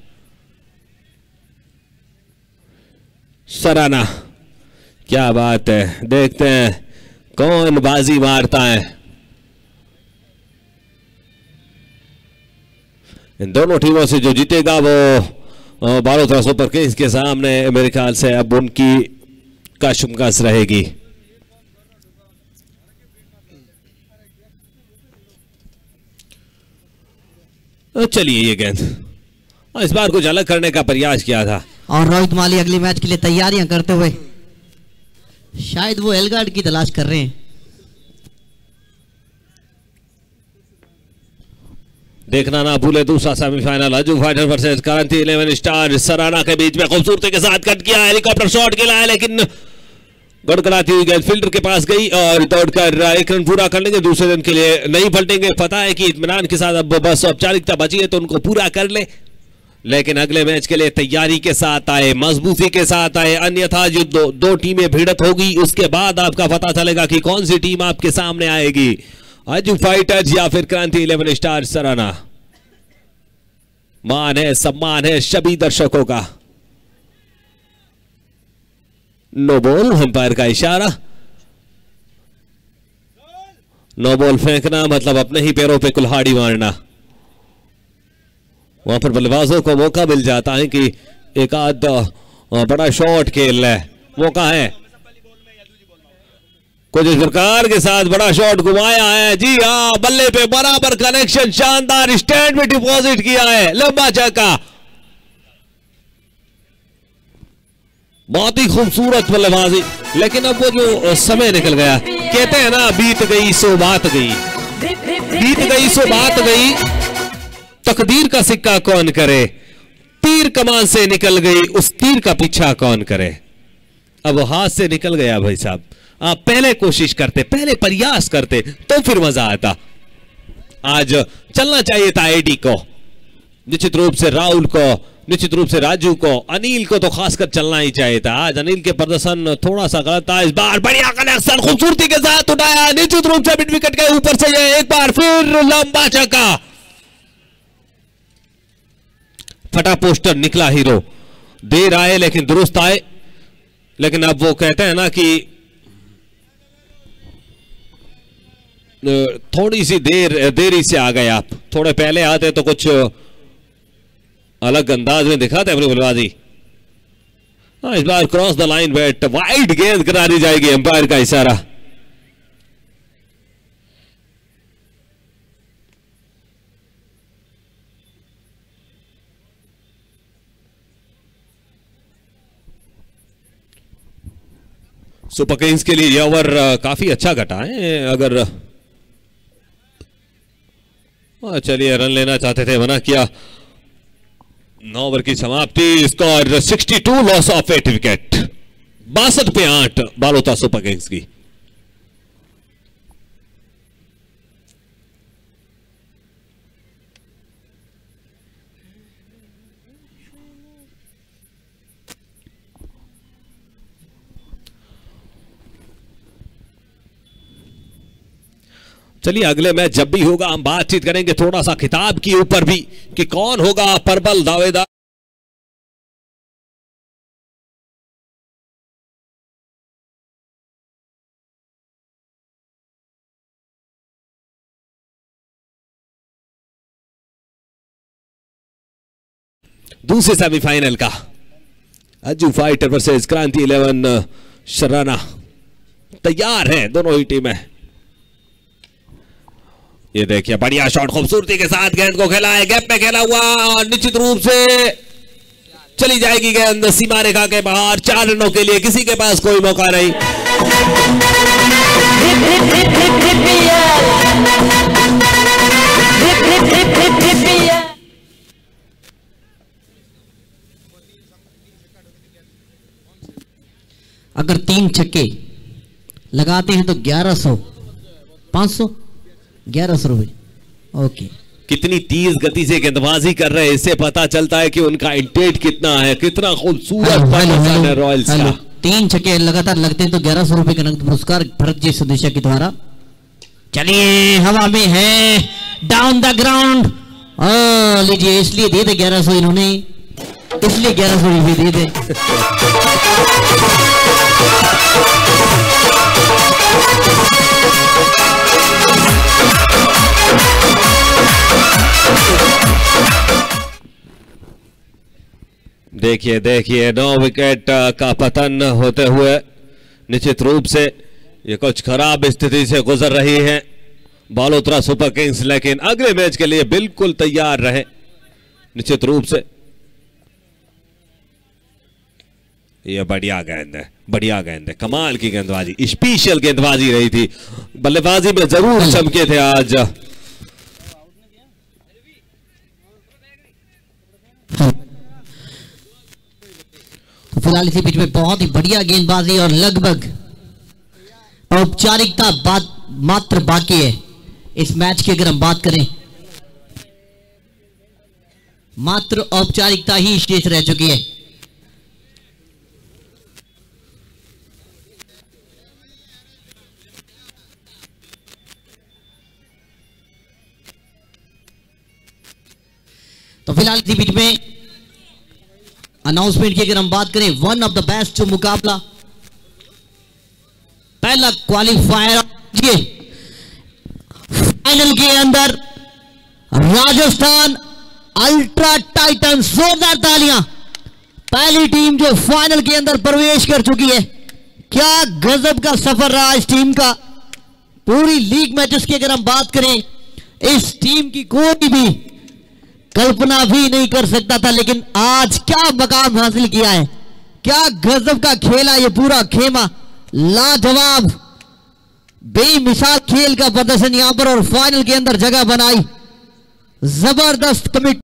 सराना, क्या बात है, देखते हैं कौन बाजी मारता है। इन दोनों टीमों से जो जीतेगा वो बालोतरा सुपर किंग्स के सामने मेरे ख्याल से अब उनकी कशमकश रहेगी। चलिए ये गेंद इस बार कुछ अलग करने का प्रयास किया था। और रोहित माली अगले मैच के लिए तैयारियां करते हुए शायद वो एलगार्ड की तलाश कर रहे हैं। देखना ना भूले दूसरा सेमीफाइनल अजू फाइटर वर्सेस क्रांति 11 स्टार। सराना के बीच में खूबसूरती के साथ कट किया, हेलीकॉप्टर शॉट खेला है, लेकिन गड़गड़ाती हुई गेंद फील्डर के पास गई और दौड़कर 1 रन पूरा कर लेंगे। दूसरे दिन के लिए नहीं पलटेंगे, पता है कि इत्मीनान के साथ अब बस औपचारिकता बची है तो उनको पूरा कर ले, लेकिन अगले मैच के लिए तैयारी के साथ आए, मजबूती के साथ आए। अन्यथा जो दो टीमें भिड़त होगी उसके बाद आपका पता चलेगा कि कौन सी टीम आपके सामने आएगी, अजू फाइटर्स या फिर क्रांति 11 स्टार सराना। मान है, सम्मान है सभी दर्शकों का। नो बॉल, अंपायर का इशारा। नो बॉल फेंकना मतलब अपने ही पैरों पे कुल्हाड़ी मारना। वहां पर बल्लेबाजों को मौका मिल जाता है कि एक आध बड़ा शॉट खेल ले, मौका है। कुछ इस प्रकार के साथ बड़ा शॉट घुमाया है। जी हाँ, बल्ले पे बराबर कनेक्शन, शानदार स्टैंड में डिपॉजिट किया है, लंबा चौका, बहुत ही खूबसूरत बल्लेबाजी। लेकिन अब वो जो समय निकल गया, कहते हैं ना बीत गई सो बात गई, बीत गई सो बात गई, तकदीर का सिक्का कौन करे, तीर कमान से निकल गई, उस तीर का पीछा कौन करे। अब वो हाथ से निकल गया भाई साहब। आप पहले कोशिश करते, पहले प्रयास करते तो फिर मजा आता। आज चलना चाहिए था एडी को, निश्चित रूप से राहुल को, निश्चित रूप से राजू को, अनिल को तो खासकर चलना ही चाहिए था। आज अनिल के प्रदर्शन थोड़ा सा गलत था। इस बार बढ़िया कनेक्शन खूबसूरती के साथ उठाया, निश्चित रूप से मिड विकेट के ऊपर से ये एक बार फिर लंबा चौका, फटा पोस्टर, निकला हीरो। देर आए लेकिन दुरुस्त आए। लेकिन अब वो कहते हैं ना कि थोड़ी सी देरी से आ गए आप, थोड़े पहले आते तो कुछ अलग अंदाज में दिखाते अपनी बल्लेबाजी। इस बार cross the line bat, wide गेंद करा दी जाएगी, एम्पायर का इशारा। सुपर किंग्स के लिए यह ओवर काफी अच्छा घटा है। अगर चलिए रन लेना चाहते थे, मना किया। 9 ओवर की समाप्ति, स्कोर 62, लॉस ऑफ 8 विकेट, 62 पे 8 बाल था सुपर किंग्स की। चलिए अगले मैच जब भी होगा हम बातचीत करेंगे थोड़ा सा खिताब के ऊपर भी कि कौन होगा प्रबल दावेदार। दूसरे सेमीफाइनल का अज्जू फाइटर वर्सेस क्रांति 11 शराना तैयार हैं दोनों ही टीमें। ये देखिए बढ़िया शॉट, खूबसूरती के साथ गेंद को खेला है, गैप में खेला हुआ और निश्चित रूप से चली जाएगी गेंद सीमा रेखा के बाहर। 4 रनों के लिए किसी के पास कोई मौका नहीं। अगर 3 छक्के लगाते हैं तो 1100, 500, 1100 रुपए। ओके, कितनी तेज गति से गेंदबाजी कर रहे हैं, इससे पता चलता है कि उनका इंटेंट कितना है, कितना खूबसूरत प्रदर्शन है रॉयल्स का। 3 छक्के लगातार लगते हैं तो 1100 रुपए का नकद पुरस्कार भरत जी सुदेशा के द्वारा। चलिए हवा में है, डाउन द ग्राउंड, लीजिए इसलिए दे दे 1100 इन्होंने, इसलिए 1100 रुपए दे दे। देखिए देखिए 9 विकेट का पतन होते हुए निश्चित रूप से ये कुछ खराब स्थिति से गुजर रही है बालोतरा सुपर किंग्स, लेकिन अगले मैच के लिए बिल्कुल तैयार रहे निश्चित रूप से। ये बढ़िया गेंद है, बढ़िया गेंद है, कमाल की गेंदबाजी, स्पेशल गेंदबाजी रही थी, बल्लेबाजी में जरूर चमके थे आज। तो फिलहाल इसी पिच में बहुत ही बढ़िया गेंदबाजी और लगभग औपचारिकता मात्र बाकी है इस मैच की। अगर हम बात करें मात्र औपचारिकता ही शेष रह चुकी है। तो फिलहाल इसी बीच में अनाउंसमेंट की अगर हम बात करें, वन ऑफ द बेस्ट जो मुकाबला पहला क्वालिफायर फाइनल के अंदर राजस्थान अल्ट्रा टाइटन, जोरदार तालियां, पहली टीम जो फाइनल के अंदर प्रवेश कर चुकी है क्या गजब का सफर रहा इस टीम का। पूरी लीग मैचेस की अगर हम बात करें, इस टीम की कोई भी कल्पना भी नहीं कर सकता था, लेकिन आज क्या मकाम हासिल किया है। क्या गजब का खेला ये पूरा खेमा, लाजवाब बेमिसाल खेल का प्रदर्शन यहां पर, और फाइनल के अंदर जगह बनाई। जबरदस्त कमिटी